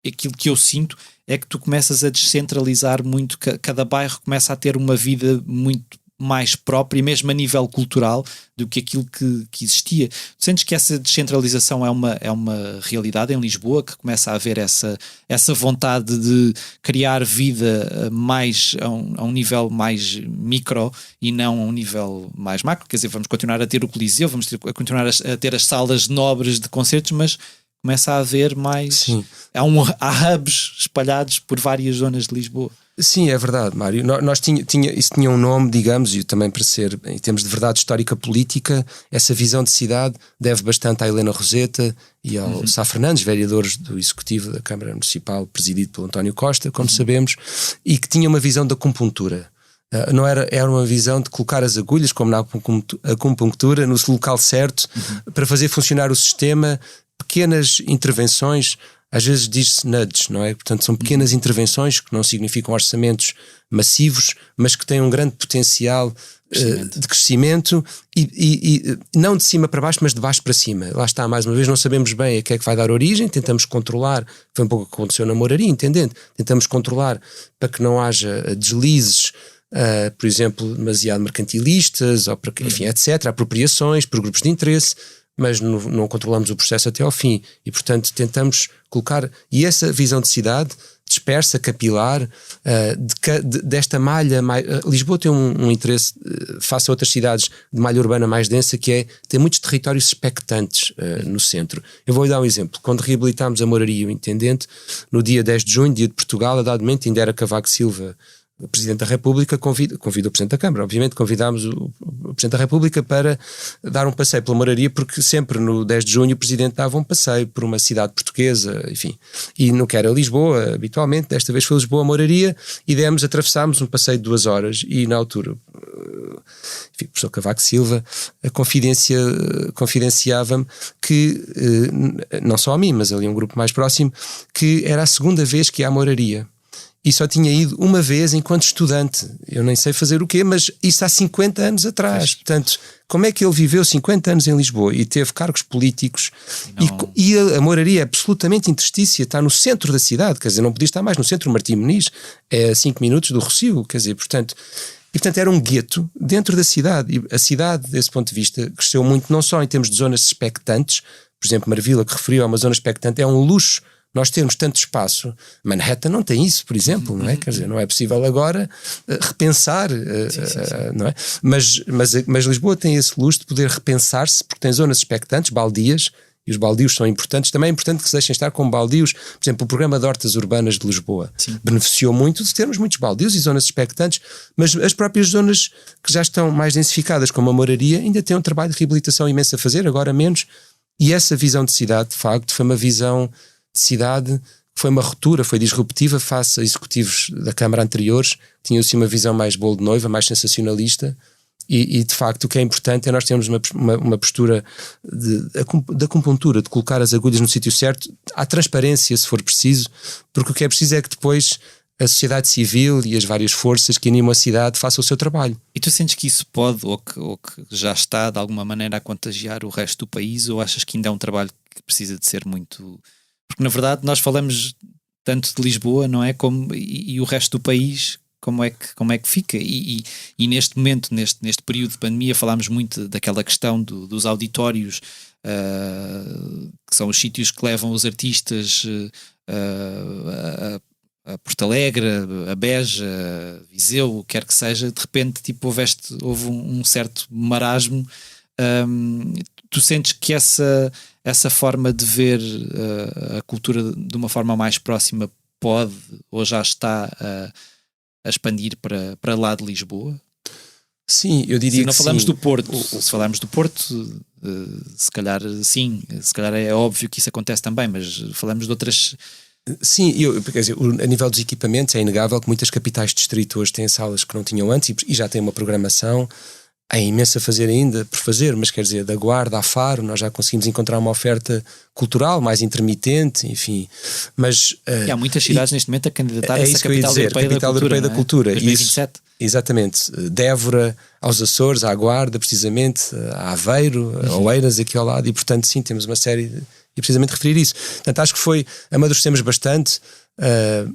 aquilo que eu sinto é que tu começas a descentralizar muito, cada bairro começa a ter uma vida muito mais própria, mesmo a nível cultural, do que aquilo que existia. Tu sentes que essa descentralização é uma realidade em Lisboa, que começa a haver essa vontade de criar vida mais a um nível mais micro e não a um nível mais macro? Quer dizer, vamos continuar a ter o Coliseu, vamos continuar a ter as salas nobres de concertos, mas começa a haver mais... Sim. Há hubs espalhados por várias zonas de Lisboa. Sim, é verdade, Mário. Isso tinha um nome, digamos, e também para ser, em termos de verdade histórica política, essa visão de cidade deve bastante à Helena Roseta e ao Sá Fernandes, vereadores do Executivo da Câmara Municipal, presidido pelo António Costa, como sabemos, e que tinha uma visão da acupuntura. Não era uma visão de colocar as agulhas, como na acupuntura, no local certo, para fazer funcionar o sistema, pequenas intervenções. Às vezes diz-se nudge, não é? Portanto, são pequenas intervenções que não significam orçamentos massivos, mas que têm um grande potencial de crescimento e não de cima para baixo, mas de baixo para cima. Lá está, mais uma vez, não sabemos bem a que é que vai dar origem, tentamos controlar, foi um pouco o que aconteceu na moraria, entendendo? Tentamos controlar para que não haja deslizes, por exemplo, demasiado mercantilistas, ou para que, enfim, etc., apropriações por grupos de interesse, mas não controlamos o processo até ao fim e, portanto, tentamos colocar... E essa visão de cidade dispersa, capilar, desta malha... Lisboa tem um interesse, face a outras cidades de malha urbana mais densa, que é ter muitos territórios expectantes no centro. Eu vou-lhe dar um exemplo. Quando reabilitámos a moraria e o intendente, no dia 10 de junho, dia de Portugal, a dado momento, ainda era Cavaco Silva, o Presidente da República, convida o Presidente da Câmara, obviamente convidámos o Presidente da República para dar um passeio pela moraria, porque sempre no 10 de junho o Presidente dava um passeio por uma cidade portuguesa, enfim, e não que era Lisboa habitualmente, desta vez foi Lisboa a moraria, e atravessámos um passeio de 2 horas, e na altura, enfim, o professor Cavaco Silva confidenciava-me que, não só a mim, mas ali um grupo mais próximo, que era a segunda vez que ia à moraria. E só tinha ido uma vez enquanto estudante. Eu nem sei fazer o quê, mas isso há 50 anos atrás. Portanto, como é que ele viveu 50 anos em Lisboa e teve cargos políticos? E a moraria é absolutamente interstícia, está no centro da cidade, quer dizer, não podia estar mais no centro. Martim Moniz é a 5 minutos do Rossio, quer dizer, portanto era um gueto dentro da cidade. E a cidade, desse ponto de vista, cresceu muito, não só em termos de zonas expectantes, por exemplo, Marvila, que referiu a uma zona expectante, é um luxo nós temos tanto espaço. Manhattan não tem isso, por exemplo, não é? Quer dizer, não é possível agora repensar, não é? Mas Lisboa tem esse luxo de poder repensar-se, porque tem zonas expectantes, baldias, e os baldios são importantes. Também é importante que se deixem estar como baldios. Por exemplo, o programa de hortas urbanas de Lisboa beneficiou muito de termos muitos baldios e zonas expectantes, mas as próprias zonas que já estão mais densificadas, como a moraria, ainda têm um trabalho de reabilitação imenso a fazer, agora menos. E essa visão de cidade, de facto, foi uma visão de cidade, foi uma ruptura, foi disruptiva face a executivos da Câmara anteriores, tinham assim uma visão mais bolo de noiva, mais sensacionalista, e de facto o que é importante é nós termos uma postura de acupuntura, de colocar as agulhas no sítio certo, à transparência se for preciso, porque o que é preciso é que depois a sociedade civil e as várias forças que animam a cidade façam o seu trabalho. E tu sentes que isso pode, ou que já está de alguma maneira a contagiar o resto do país, ou achas que ainda é um trabalho que precisa de ser muito... Porque na verdade nós falamos tanto de Lisboa, não é? E o resto do país, como é que fica? E neste momento, neste período de pandemia, falámos muito daquela questão dos auditórios, que são os sítios que levam os artistas a Porto Alegre, a Beja, a Viseu, o que quer que seja. De repente houve um certo marasmo. Tu sentes que essa forma de ver a cultura de uma forma mais próxima pode ou já está a expandir para lá de Lisboa? Sim, eu diria que não falamos do Porto. Se falarmos do Porto, se calhar sim, se calhar é óbvio que isso acontece também, mas falamos de outras... Sim, quer dizer, a nível dos equipamentos é inegável que muitas capitais de distrito hoje têm salas que não tinham antes e já têm uma programação há imenso a fazer ainda por fazer, mas quer dizer, da Guarda a Faro nós já conseguimos encontrar uma oferta cultural mais intermitente, enfim. Mas, e há muitas cidades neste momento a candidatar-se a capital europeia da cultura. 2027. Isso, exatamente. Dévora, aos Açores, à Guarda, precisamente, a Aveiro, a Oeiras aqui ao lado, e portanto sim, temos uma série e precisamente referir isso. Portanto, acho que amadurecemos bastante,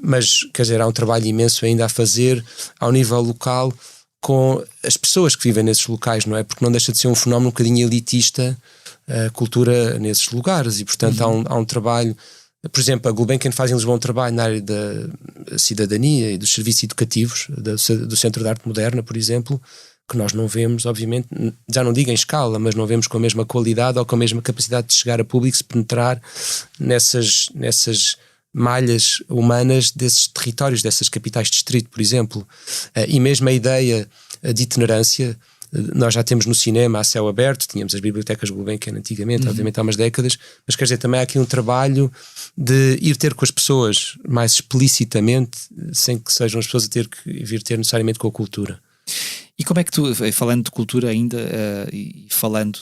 mas quer dizer, há um trabalho imenso ainda a fazer ao nível local com as pessoas que vivem nesses locais, não é? Porque não deixa de ser um fenómeno um bocadinho elitista a cultura nesses lugares, e portanto há um trabalho. Por exemplo, a Gulbenkian faz em Lisboa um trabalho na área da cidadania e dos serviços educativos do Centro de Arte Moderna, por exemplo, que nós não vemos, obviamente, já não digo em escala, mas não vemos com a mesma qualidade ou com a mesma capacidade de chegar a público, se penetrar nessas malhas humanas desses territórios, dessas capitais de distrito, por exemplo. E mesmo a ideia de itinerância, nós já temos no cinema a céu aberto, tínhamos as bibliotecas Gulbenkian antigamente, obviamente há umas décadas, mas quer dizer, também há aqui um trabalho de ir ter com as pessoas mais explicitamente, sem que sejam as pessoas a ter que vir ter necessariamente com a cultura. E como é que tu, falando de cultura ainda, e falando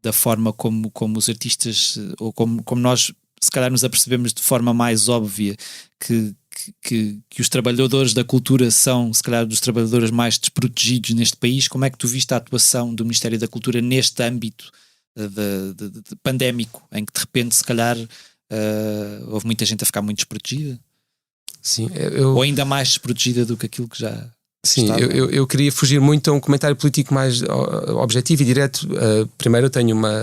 da forma como os artistas, ou como nós se calhar nos apercebemos de forma mais óbvia que os trabalhadores da cultura são, se calhar, dos trabalhadores mais desprotegidos neste país, como é que tu viste a atuação do Ministério da Cultura neste âmbito de pandémico, em que de repente, se calhar, houve muita gente a ficar muito desprotegida? Sim, ou ainda mais desprotegida do que aquilo que já... Sim, eu queria fugir muito a um comentário político mais objetivo e direto. Primeiro, eu tenho uma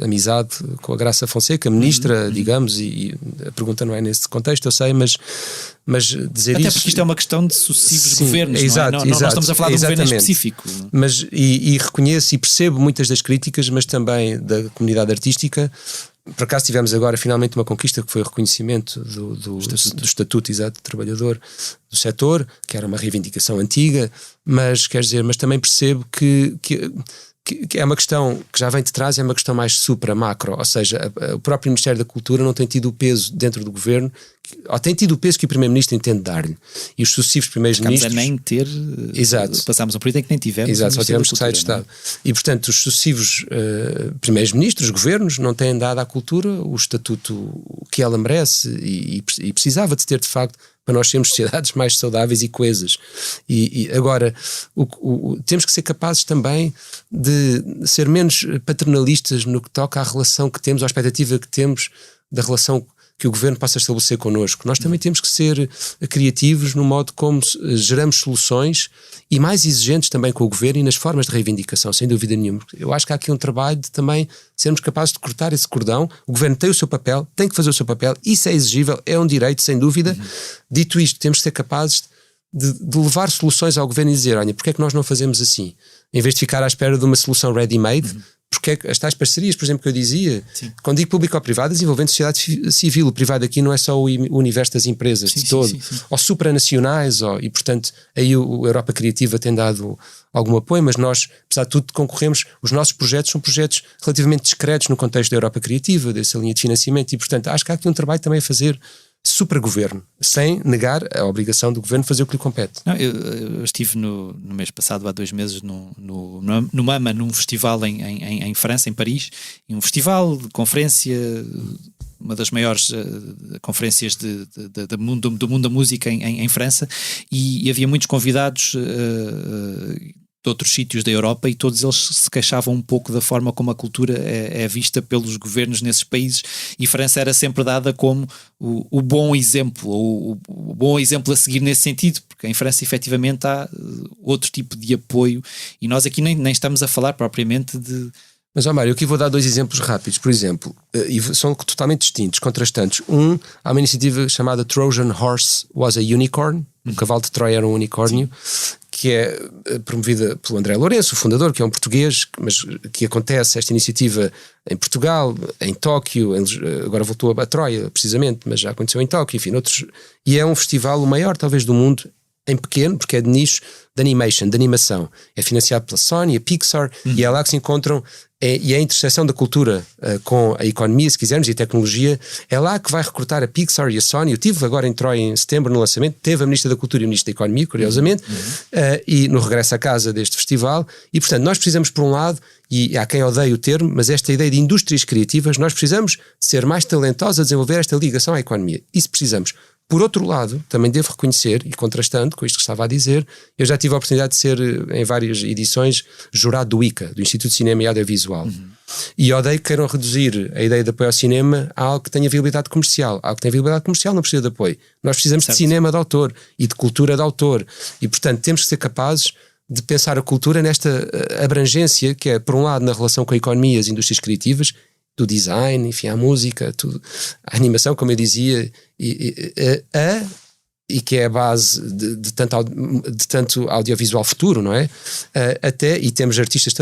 amizade com a Graça Fonseca, ministra, digamos, e a pergunta não é nesse contexto, eu sei, mas dizer até isso... porque isto é uma questão de sucessivos governos, exato, não é? Nós estamos a falar de um governo específico. Mas, e reconheço e percebo muitas das críticas, mas também da comunidade artística. Por acaso tivemos agora finalmente uma conquista que foi o reconhecimento do Estatuto exato de Trabalhador do setor, que era uma reivindicação antiga, mas quer dizer, mas também percebo que é uma questão que já vem de trás, é uma questão mais supra-macro, ou seja, o próprio Ministério da Cultura não tem tido o peso dentro do governo, ou tem tido o peso que o Primeiro-Ministro entende dar-lhe. E os sucessivos Primeiros-Ministros... a nem ter... Exato. Passámos um período em que nem tivemos... Exato, só tivemos que sair de Estado. E, portanto, os sucessivos Primeiros-Ministros, governos, não têm dado à cultura o estatuto que ela merece e precisava de ter, de facto, para nós sermos sociedades mais saudáveis e coesas. E agora, temos que ser capazes também de ser menos paternalistas no que toca à relação que temos, à expectativa que temos da relação que o governo possa estabelecer connosco. Nós também temos que ser criativos no modo como geramos soluções e mais exigentes também com o governo e nas formas de reivindicação, sem dúvida nenhuma. Eu acho que há aqui um trabalho de também sermos capazes de cortar esse cordão. O governo tem o seu papel, tem que fazer o seu papel, isso é exigível, é um direito, sem dúvida. Dito isto, temos que ser capazes de levar soluções ao governo e dizer, olha, porque é que nós não fazemos assim? Em vez de ficar à espera de uma solução ready-made, porque as tais parcerias, por exemplo, que eu dizia, quando digo público ou privado, envolvendo sociedade civil, o privado aqui não é só o universo das empresas de todo, ou supranacionais, e portanto aí o Europa Criativa tem dado algum apoio, mas nós, apesar de tudo, concorremos, os nossos projetos são projetos relativamente discretos no contexto da Europa Criativa, dessa linha de financiamento, e portanto acho que há aqui um trabalho também a fazer supragoverno, sem negar a obrigação do governo fazer o que lhe compete. Não, eu estive no mês passado, há 2 meses, no MAMA, num festival em França, em Paris, um festival de conferência, uma das maiores conferências do mundo da música em França, e havia muitos convidados de outros sítios da Europa, e todos eles se queixavam um pouco da forma como a cultura é vista pelos governos nesses países, e França era sempre dada como o bom exemplo, ou o bom exemplo a seguir nesse sentido, porque em França efetivamente há outro tipo de apoio, e nós aqui nem estamos a falar propriamente de... Mas, Mário, eu aqui vou dar 2 exemplos rápidos. Por exemplo, e são totalmente distintos, contrastantes. Há uma iniciativa chamada Trojan Horse Was a Unicorn, o cavalo de Troia era um unicórnio, que é promovida pelo André Lourenço, o fundador, que é um português, mas que acontece esta iniciativa em Portugal, em Tóquio, agora voltou a Troia, precisamente, mas já aconteceu em Tóquio, enfim, outros, e é um festival o maior, talvez, do mundo, em pequeno, porque é de nicho de animation, de animação. É financiado pela Sony, a Pixar, e é lá que se encontram e a interseção da cultura com a economia, se quisermos, e a tecnologia, é lá que vai recrutar a Pixar e a Sony. Eu estive agora em Troia em setembro no lançamento, teve a Ministra da Cultura e o Ministro da Economia, curiosamente, e no regresso à casa deste festival, e portanto nós precisamos, por um lado, e há quem odeie o termo, mas esta ideia de indústrias criativas, nós precisamos ser mais talentosos a desenvolver esta ligação à economia. Isso precisamos. Por outro lado, também devo reconhecer, e contrastando com isto que estava a dizer, eu já tive a oportunidade de ser, em várias edições, jurado do ICA, do Instituto de Cinema e Audiovisual. E odeio que queiram reduzir a ideia de apoio ao cinema a algo que tenha viabilidade comercial. Algo que tem viabilidade comercial não precisa de apoio. Nós precisamos de cinema de autor e de cultura de autor. E, portanto, temos que ser capazes de pensar a cultura nesta abrangência que é, por um lado, na relação com a economia e as indústrias criativas, do design, enfim, a música, tudo, a animação, como eu dizia, e que é a base de tanto audiovisual futuro, não é? E temos artistas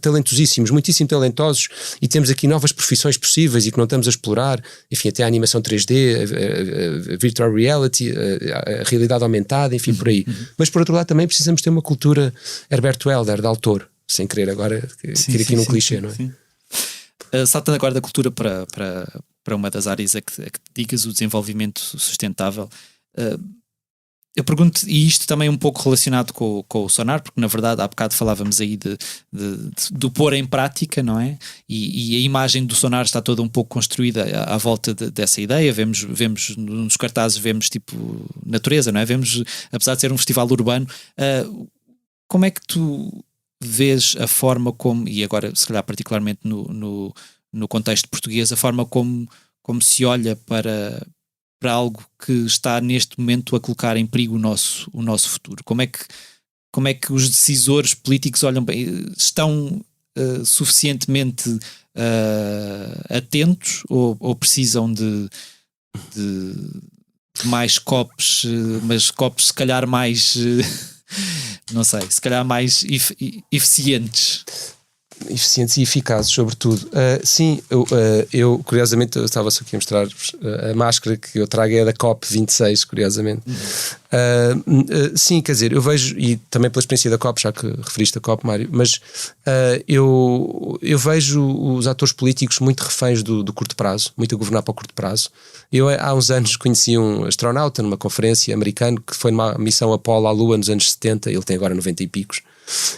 talentosíssimos, muitíssimo talentosos, e temos aqui novas profissões possíveis e que não estamos a explorar, enfim, até a animação 3D, a virtual reality, a realidade aumentada, enfim, por aí. Mas por outro lado também precisamos ter uma cultura Herberto Helder, de autor, sem querer agora ir aqui num clichê, não é? Sim. Saltando agora da cultura para uma das áreas a que digas, o desenvolvimento sustentável, eu pergunto, e isto também um pouco relacionado com o Sonar, porque na verdade há bocado falávamos aí do pôr em prática, não é? E a imagem do Sonar está toda um pouco construída à volta dessa ideia. Vemos nos cartazes, vemos tipo natureza, não é? Vemos, apesar de ser um festival urbano, como é que tu vês a forma como, e agora se calhar particularmente no contexto português, a forma como se olha para algo que está neste momento a colocar em perigo o nosso futuro? Como é que os decisores políticos olham bem? Estão suficientemente atentos ou precisam de mais copos, mas copos se calhar mais... não sei, se calhar mais eficientes e eficazes, sobretudo. Sim, eu curiosamente, eu estava só aqui a mostrar-vos a máscara que eu trago é da COP26, curiosamente. Sim, quer dizer, eu vejo, e também pela experiência da COP, já que referiste a COP, Mário, mas eu vejo os atores políticos muito reféns do curto prazo, muito a governar para o curto prazo. Eu há uns anos conheci um astronauta numa conferência americano que foi numa missão Apollo à Lua nos anos 70, ele tem agora 90 e picos,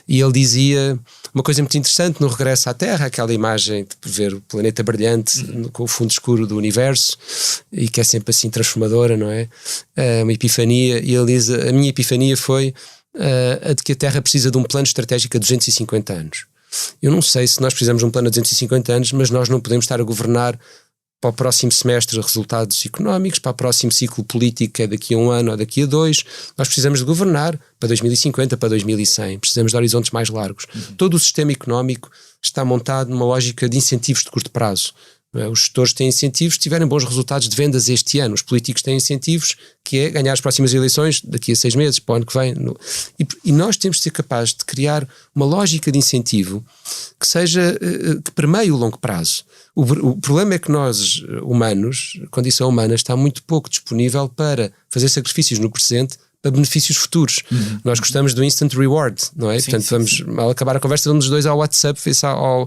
e ele dizia uma coisa muito interessante no regresso à Terra, aquela imagem de ver o planeta brilhante com o fundo escuro do universo, e que é sempre assim transformadora, não é? Uma epifania, e ele diz, a minha epifania foi a de que a Terra precisa de um plano estratégico a 250 anos. Eu não sei se nós precisamos de um plano a 250 anos, mas nós não podemos estar a governar para o próximo semestre resultados económicos, para o próximo ciclo político que é daqui a 1 ano ou daqui a 2, nós precisamos de governar para 2050, para 2100, precisamos de horizontes mais largos. Todo o sistema económico está montado numa lógica de incentivos de curto prazo. Os gestores têm incentivos se tiverem bons resultados de vendas este ano, os políticos têm incentivos que é ganhar as próximas eleições daqui a 6 meses, para o ano que vem. E nós temos de ser capazes de criar uma lógica de incentivo que seja, que permeie o longo prazo. O problema é que nós, humanos, a condição humana está muito pouco disponível para fazer sacrifícios no presente para benefícios futuros. Nós gostamos do instant reward, não é? Sim, portanto, vamos ao acabar a conversa, vamos os dois ao WhatsApp, ver se ao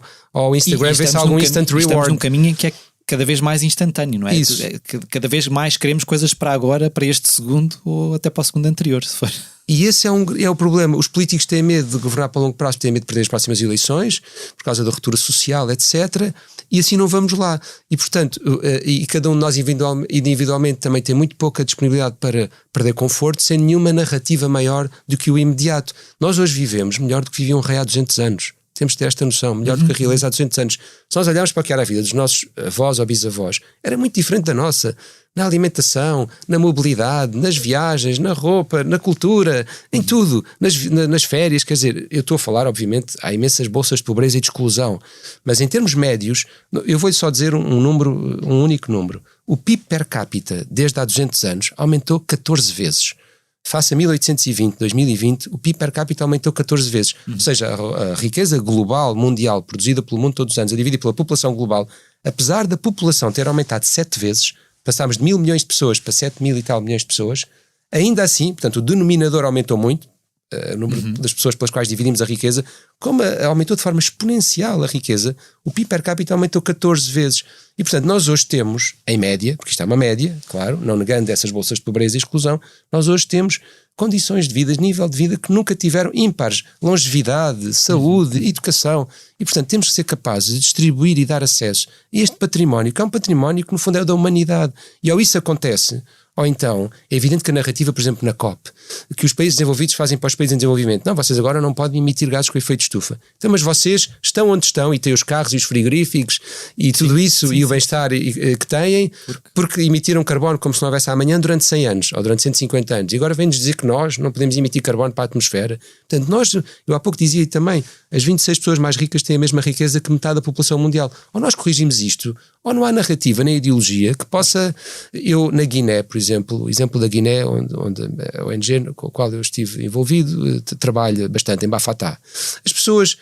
Instagram, ver se há algum instant reward. Estamos num caminho em que é cada vez mais instantâneo, não é? Isso. Cada vez mais queremos coisas para agora, para este segundo ou até para o segundo anterior, se for. E esse é o problema. Os políticos têm medo de governar para longo prazo, têm medo de perder as próximas eleições, por causa da ruptura social, etc. E assim não vamos lá. E, portanto, e cada um de nós individualmente também tem muito pouca disponibilidade para perder conforto, sem nenhuma narrativa maior do que o imediato. Nós hoje vivemos melhor do que vivia um rei há 200 anos. Temos de ter esta noção, melhor do que a realeza há 200 anos. Se nós olharmos para o que era a vida dos nossos avós ou bisavós, era muito diferente da nossa. Na alimentação, na mobilidade, nas viagens, na roupa, na cultura, em tudo, nas férias. Quer dizer, eu estou a falar, obviamente, há imensas bolsas de pobreza e de exclusão, mas em termos médios, eu vou-lhe só dizer um único número. O PIB per capita, desde há 200 anos, aumentou 14 vezes. Face a 1820, 2020, o PIB per capita aumentou 14 vezes. Ou seja, a riqueza global, mundial, produzida pelo mundo todos os anos, a dividida pela população global, apesar da população ter aumentado 7 vezes, passámos de 1.000 milhões de pessoas para 7.000 e tal milhões de pessoas, ainda assim, portanto, o denominador aumentou muito, o número das pessoas pelas quais dividimos a riqueza, como aumentou de forma exponencial a riqueza, o PIB per capita aumentou 14 vezes. E, portanto, nós hoje temos, em média, porque isto é uma média, claro, não negando essas bolsas de pobreza e exclusão, nós hoje temos condições de vida, nível de vida que nunca tiveram ímpares, longevidade, saúde, educação. E, portanto, temos que ser capazes de distribuir e dar acesso a este património, que é um património que, no fundo, é da humanidade. E ao isso acontece, ou então, é evidente que a narrativa, por exemplo, na COP, que os países desenvolvidos fazem para os países em desenvolvimento. Não, vocês agora não podem emitir gases com efeito de estufa. Então, mas vocês estão onde estão e têm os carros e os frigoríficos e tudo isso e o bem-estar que têm, porque emitiram carbono como se não houvesse amanhã durante 100 anos ou durante 150 anos. E agora vem-nos dizer que nós não podemos emitir carbono para a atmosfera. Portanto, eu há pouco dizia também, as 26 pessoas mais ricas têm a mesma riqueza que metade da população mundial. Ou nós corrigimos isto, ou não há narrativa nem ideologia que possa... Eu, na Guiné, por exemplo, o exemplo da Guiné, onde a ONG com a qual eu estive envolvido trabalha bastante, em Bafatá. As pessoas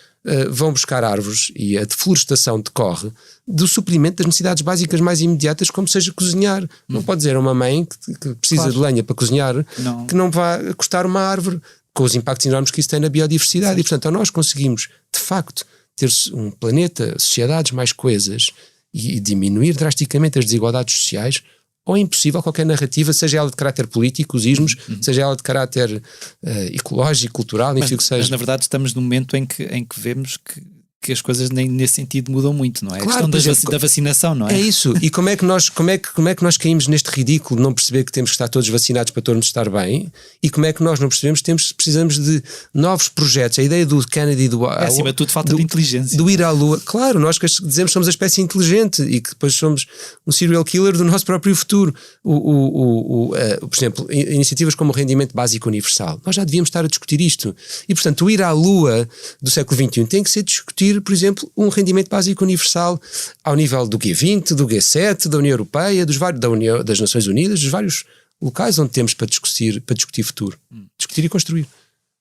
vão buscar árvores e a deflorestação decorre do suprimento das necessidades básicas mais imediatas, como seja cozinhar. Não pode dizer a uma mãe que precisa de lenha para cozinhar que não vá cortar uma árvore, com os impactos enormes que isso tem na biodiversidade. E, portanto, nós conseguimos, de facto, ter um planeta, sociedades mais coesas e diminuir drasticamente as desigualdades sociais, ou é impossível qualquer narrativa, seja ela de caráter político, os ismos, seja ela de caráter ecológico, cultural, enfim o que seja. Mas na verdade estamos num momento em que vemos que as coisas nem nesse sentido mudam muito, não é? Claro, a questão da vacinação, não é? É isso. E como é que nós caímos neste ridículo de não perceber que temos que estar todos vacinados para todos estar bem? E como é que nós não percebemos que precisamos de novos projetos? A ideia do Kennedy, acima de tudo, falta de inteligência. Do ir à Lua. Claro, nós que dizemos que somos a espécie inteligente e que depois somos um serial killer do nosso próprio futuro. Por exemplo, iniciativas como o rendimento básico universal. Nós já devíamos estar a discutir isto. E, portanto, o ir à Lua do século XXI tem que ser discutido, por exemplo, um rendimento básico universal ao nível do G20, do G7, da União Europeia, das Nações Unidas, dos vários locais onde temos para discutir futuro. Discutir e construir.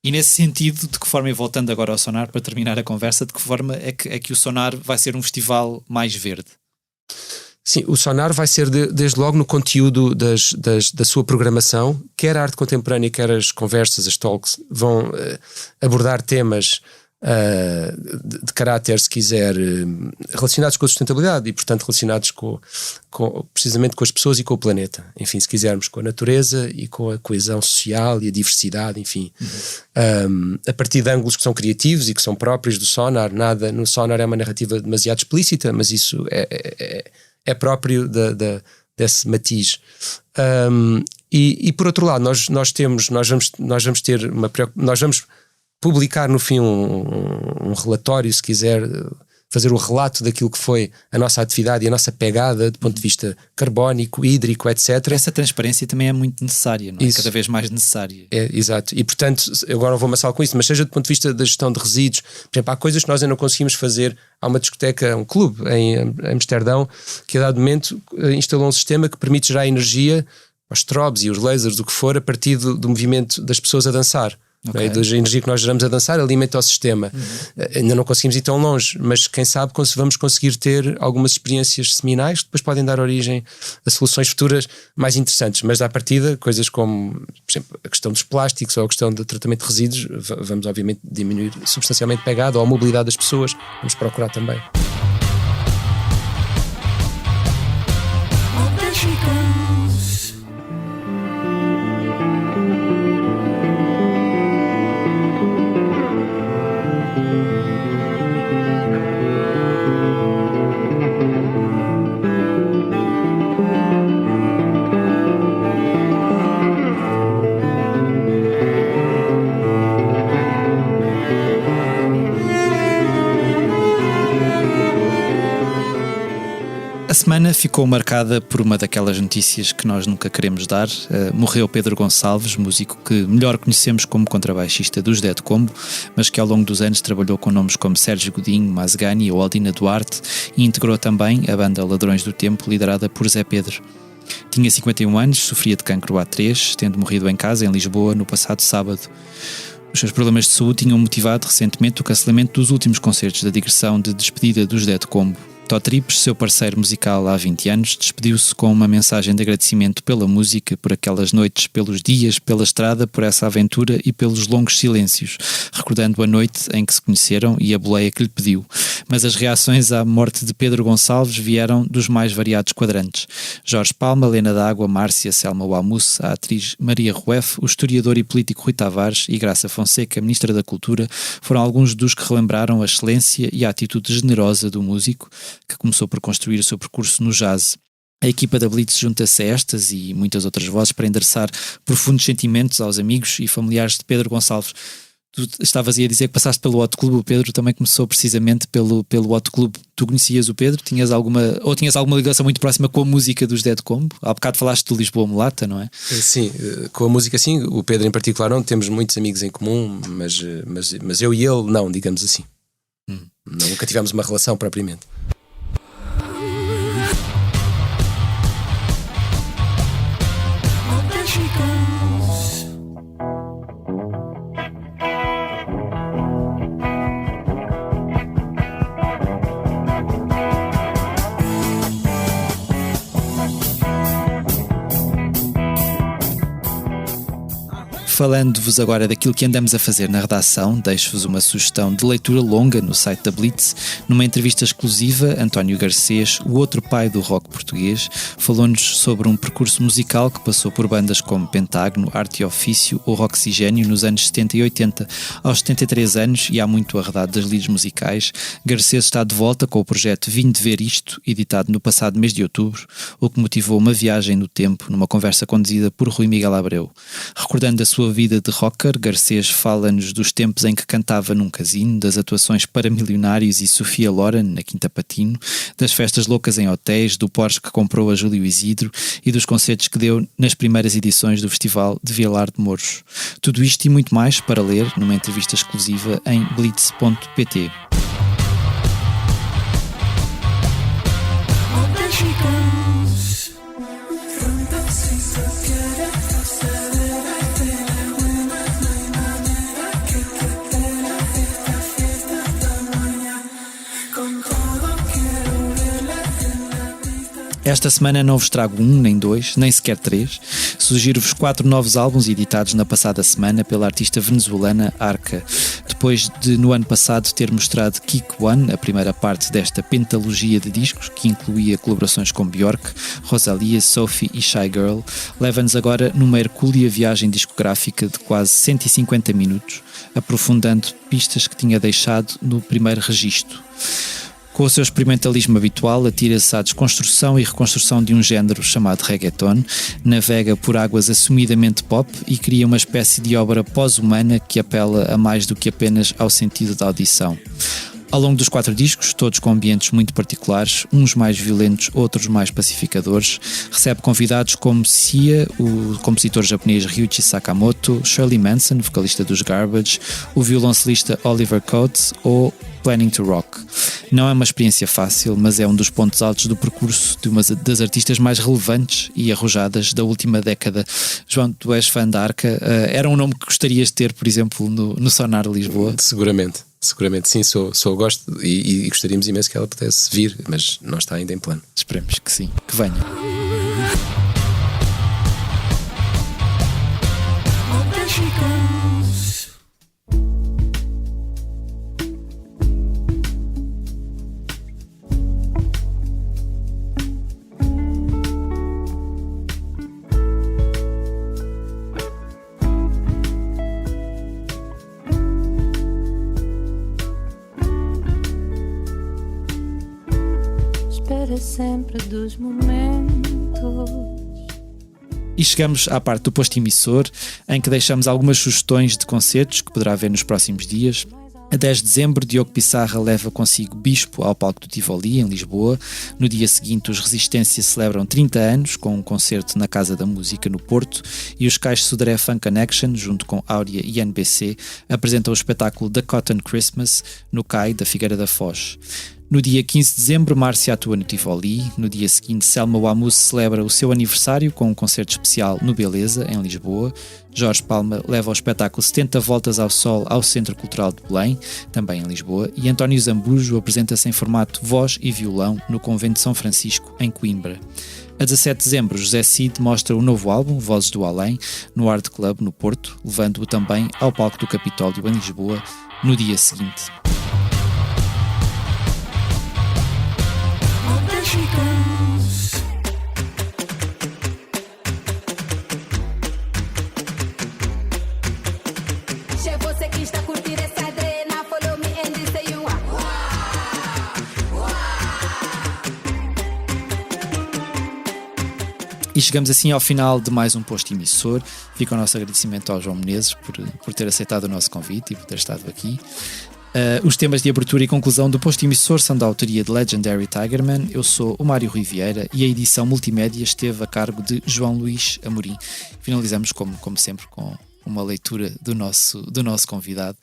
E nesse sentido, de que forma, e voltando agora ao Sonar, para terminar a conversa, de que forma é que o Sonar vai ser um festival mais verde? Sim, o Sonar vai ser desde logo no conteúdo da sua programação, quer a arte contemporânea, quer as conversas, as talks, vão abordar temas de caráter, se quiser, relacionados com a sustentabilidade e, portanto, relacionados precisamente com as pessoas e com o planeta. Enfim, se quisermos, com a natureza e com a coesão social e a diversidade, enfim. A partir de ângulos que são criativos e que são próprios do Sonar. Nada no Sonar é uma narrativa demasiado explícita, mas isso é próprio desse matiz. E por outro lado, nós vamos ter nós vamos publicar no fim um relatório, se quiser, fazer o relato daquilo que foi a nossa atividade e a nossa pegada do ponto de vista carbónico, hídrico, etc. Essa transparência também é muito necessária, não é? Cada vez mais necessária. Exato. E, portanto, agora não vou amassar com isso, mas seja do ponto de vista da gestão de resíduos, por exemplo, há coisas que nós ainda não conseguimos fazer. Há uma discoteca, um clube em Amsterdão, que a dado momento instalou um sistema que permite gerar energia, os strobes e os lasers, o que for, a partir do movimento das pessoas a dançar. Okay. Da energia que nós geramos a dançar alimenta o sistema. Ainda não conseguimos ir tão longe, mas quem sabe vamos conseguir ter algumas experiências seminais que depois podem dar origem a soluções futuras mais interessantes. Mas à partida, coisas como, por exemplo, a questão dos plásticos ou a questão do tratamento de resíduos, vamos obviamente diminuir substancialmente a pegada ou a mobilidade das pessoas, vamos procurar também. A semana ficou marcada por uma daquelas notícias que nós nunca queremos dar. Morreu Pedro Gonçalves, músico que melhor conhecemos como contrabaixista dos Dead Combo, mas que ao longo dos anos trabalhou com nomes como Sérgio Godinho, Mazgani ou Aldina Duarte e integrou também a banda Ladrões do Tempo, liderada por Zé Pedro. Tinha 51 anos, sofria de cancro A3, tendo morrido em casa em Lisboa no passado sábado. Os seus problemas de saúde tinham motivado recentemente o cancelamento dos últimos concertos da digressão de despedida dos Dead Combo. Tó Trips, seu parceiro musical há 20 anos, despediu-se com uma mensagem de agradecimento pela música, por aquelas noites, pelos dias, pela estrada, por essa aventura e pelos longos silêncios, recordando a noite em que se conheceram e a boleia que lhe pediu. Mas as reações à morte de Pedro Gonçalves vieram dos mais variados quadrantes. Jorge Palma, Lena D'Água, Márcia, Selma Wamous, a atriz Maria Rueff, o historiador e político Rui Tavares e Graça Fonseca, Ministra da Cultura, foram alguns dos que relembraram a excelência e a atitude generosa do músico, que começou por construir o seu percurso no jazz. A equipa da Blitz junta-se a estas e muitas outras vozes para endereçar profundos sentimentos aos amigos e familiares de Pedro Gonçalves. Tu estavas aí a dizer que passaste pelo Hot Club, o Pedro também começou precisamente pelo Hot Club. Tu conhecias o Pedro? Tinhas alguma ligação muito próxima com a música dos Dead Combo? Há bocado falaste do Lisboa Mulata, não é? Sim, com a música sim, o Pedro em particular não, temos muitos amigos em comum, mas eu e ele não, digamos assim. Nunca tivemos uma relação propriamente. Falando-vos agora daquilo que andamos a fazer na redação, deixo-vos uma sugestão de leitura longa no site da Blitz. Numa entrevista exclusiva, António Garcês, o outro pai do rock português, falou-nos sobre um percurso musical que passou por bandas como Pentágono, Arte e Ofício ou Roxigénio nos anos 70 e 80. Aos 73 anos, e há muito arredado das lides musicais, Garcês está de volta com o projeto Vim de Ver Isto, editado no passado mês de outubro, o que motivou uma viagem no tempo numa conversa conduzida por Rui Miguel Abreu. Recordando a sua vida de rocker, Garcês fala-nos dos tempos em que cantava num casino, das atuações para Milionários e Sofia Loren na Quinta Patino, das festas loucas em hotéis, do Porsche que comprou a Júlio Isidro e dos concertos que deu nas primeiras edições do Festival de Vilar de Mouros. Tudo isto e muito mais para ler numa entrevista exclusiva em blitz.pt. Esta semana não vos trago um, nem dois, nem sequer três. Sugiro-vos 4 novos álbuns editados na passada semana pela artista venezuelana Arca. Depois de, no ano passado, ter mostrado Kick One, a primeira parte desta pentalogia de discos, que incluía colaborações com Björk, Rosalia, Sophie e Shy Girl, leva-nos agora numa hercúlea viagem discográfica de quase 150 minutos, aprofundando pistas que tinha deixado no primeiro registro. Com o seu experimentalismo habitual, atira-se à desconstrução e reconstrução de um género chamado reggaeton, navega por águas assumidamente pop e cria uma espécie de obra pós-humana que apela a mais do que apenas ao sentido da audição. Ao longo dos 4 discos, todos com ambientes muito particulares, uns mais violentos, outros mais pacificadores, recebe convidados como Sia, o compositor japonês Ryuichi Sakamoto, Shirley Manson, vocalista dos Garbage, o violoncelista Oliver Coates ou Planning to Rock. Não é uma experiência fácil, mas é um dos pontos altos do percurso de uma das artistas mais relevantes e arrojadas da última década. João, tu és fã da Arca. Era um nome que gostarias de ter, por exemplo, no Sonar Lisboa? Seguramente sim, gosto e gostaríamos imenso que ela pudesse vir, mas não está ainda em plano. Esperemos que sim, que venha. Sempre dos momentos. E chegamos à parte do posto emissor, em que deixamos algumas sugestões de concertos que poderá ver nos próximos dias. A 10 de dezembro, Diogo Pissarra leva consigo Bispo ao palco do Tivoli, em Lisboa. No dia seguinte, os Resistência celebram 30 anos, com um concerto na Casa da Música, no Porto, e os Cais Sodré Funk Connection, junto com Áurea e NBC, apresentam o espetáculo The Cotton Christmas, no CAI da Figueira da Foz. No dia 15 de dezembro, Márcia atua no Tivoli. No dia seguinte, Selma Wamuse celebra o seu aniversário com um concerto especial no Beleza, em Lisboa. Jorge Palma leva o espetáculo 70 Voltas ao Sol ao Centro Cultural de Belém, também em Lisboa. E António Zambujo apresenta-se em formato voz e violão no Convento de São Francisco, em Coimbra. A 17 de dezembro, José Cid mostra o novo álbum, Vozes do Além, no Art Club, no Porto, levando-o também ao palco do Capitólio, em Lisboa, no dia seguinte. E chegamos assim ao final de mais um Posto Emissor. Fica o nosso agradecimento ao João Menezes por ter aceitado o nosso convite e por ter estado aqui. Os temas de abertura e conclusão do Posto Emissor são da autoria de Legendary Tigerman. Eu sou o Mário Rui Vieira e a edição multimédia esteve a cargo de João Luís Amorim. Finalizamos, como sempre, com uma leitura do nosso convidado.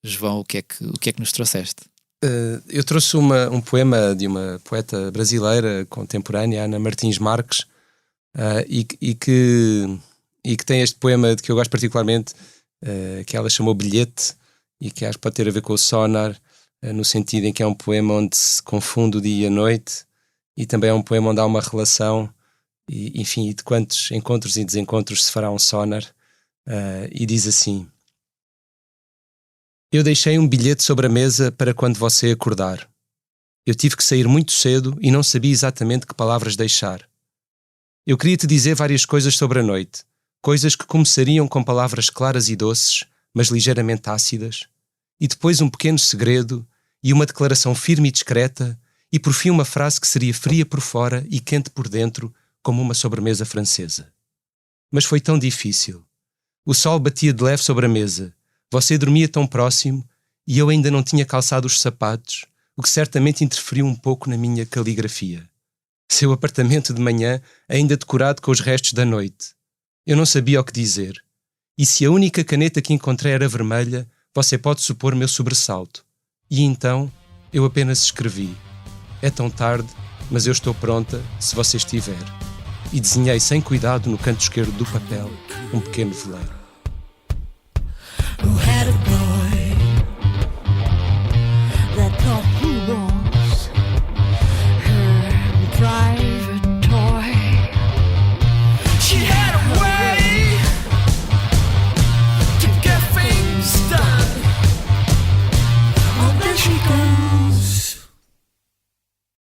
João, o que é que nos trouxeste? Eu trouxe um poema de uma poeta brasileira contemporânea, Ana Martins Marques, e que tem este poema de que eu gosto particularmente, que ela chamou Bilhete, e que acho que pode ter a ver com o sonar, no sentido em que é um poema onde se confunde o dia e a noite, e também é um poema onde há uma relação, e de quantos encontros e desencontros se fará um sonar, e diz assim: eu deixei um bilhete sobre a mesa para quando você acordar. Eu tive que sair muito cedo e não sabia exatamente que palavras deixar. Eu queria te dizer várias coisas sobre a noite, coisas que começariam com palavras claras e doces, mas ligeiramente ácidas, e depois um pequeno segredo e uma declaração firme e discreta, e por fim uma frase que seria fria por fora e quente por dentro, como uma sobremesa francesa. Mas foi tão difícil. O sol batia de leve sobre a mesa, você dormia tão próximo, e eu ainda não tinha calçado os sapatos, o que certamente interferiu um pouco na minha caligrafia. Seu apartamento de manhã ainda decorado com os restos da noite. Eu não sabia o que dizer. E se a única caneta que encontrei era vermelha, você pode supor meu sobressalto. E então, eu apenas escrevi: é tão tarde, mas eu estou pronta, se você estiver. E desenhei sem cuidado no canto esquerdo do papel um pequeno veleiro.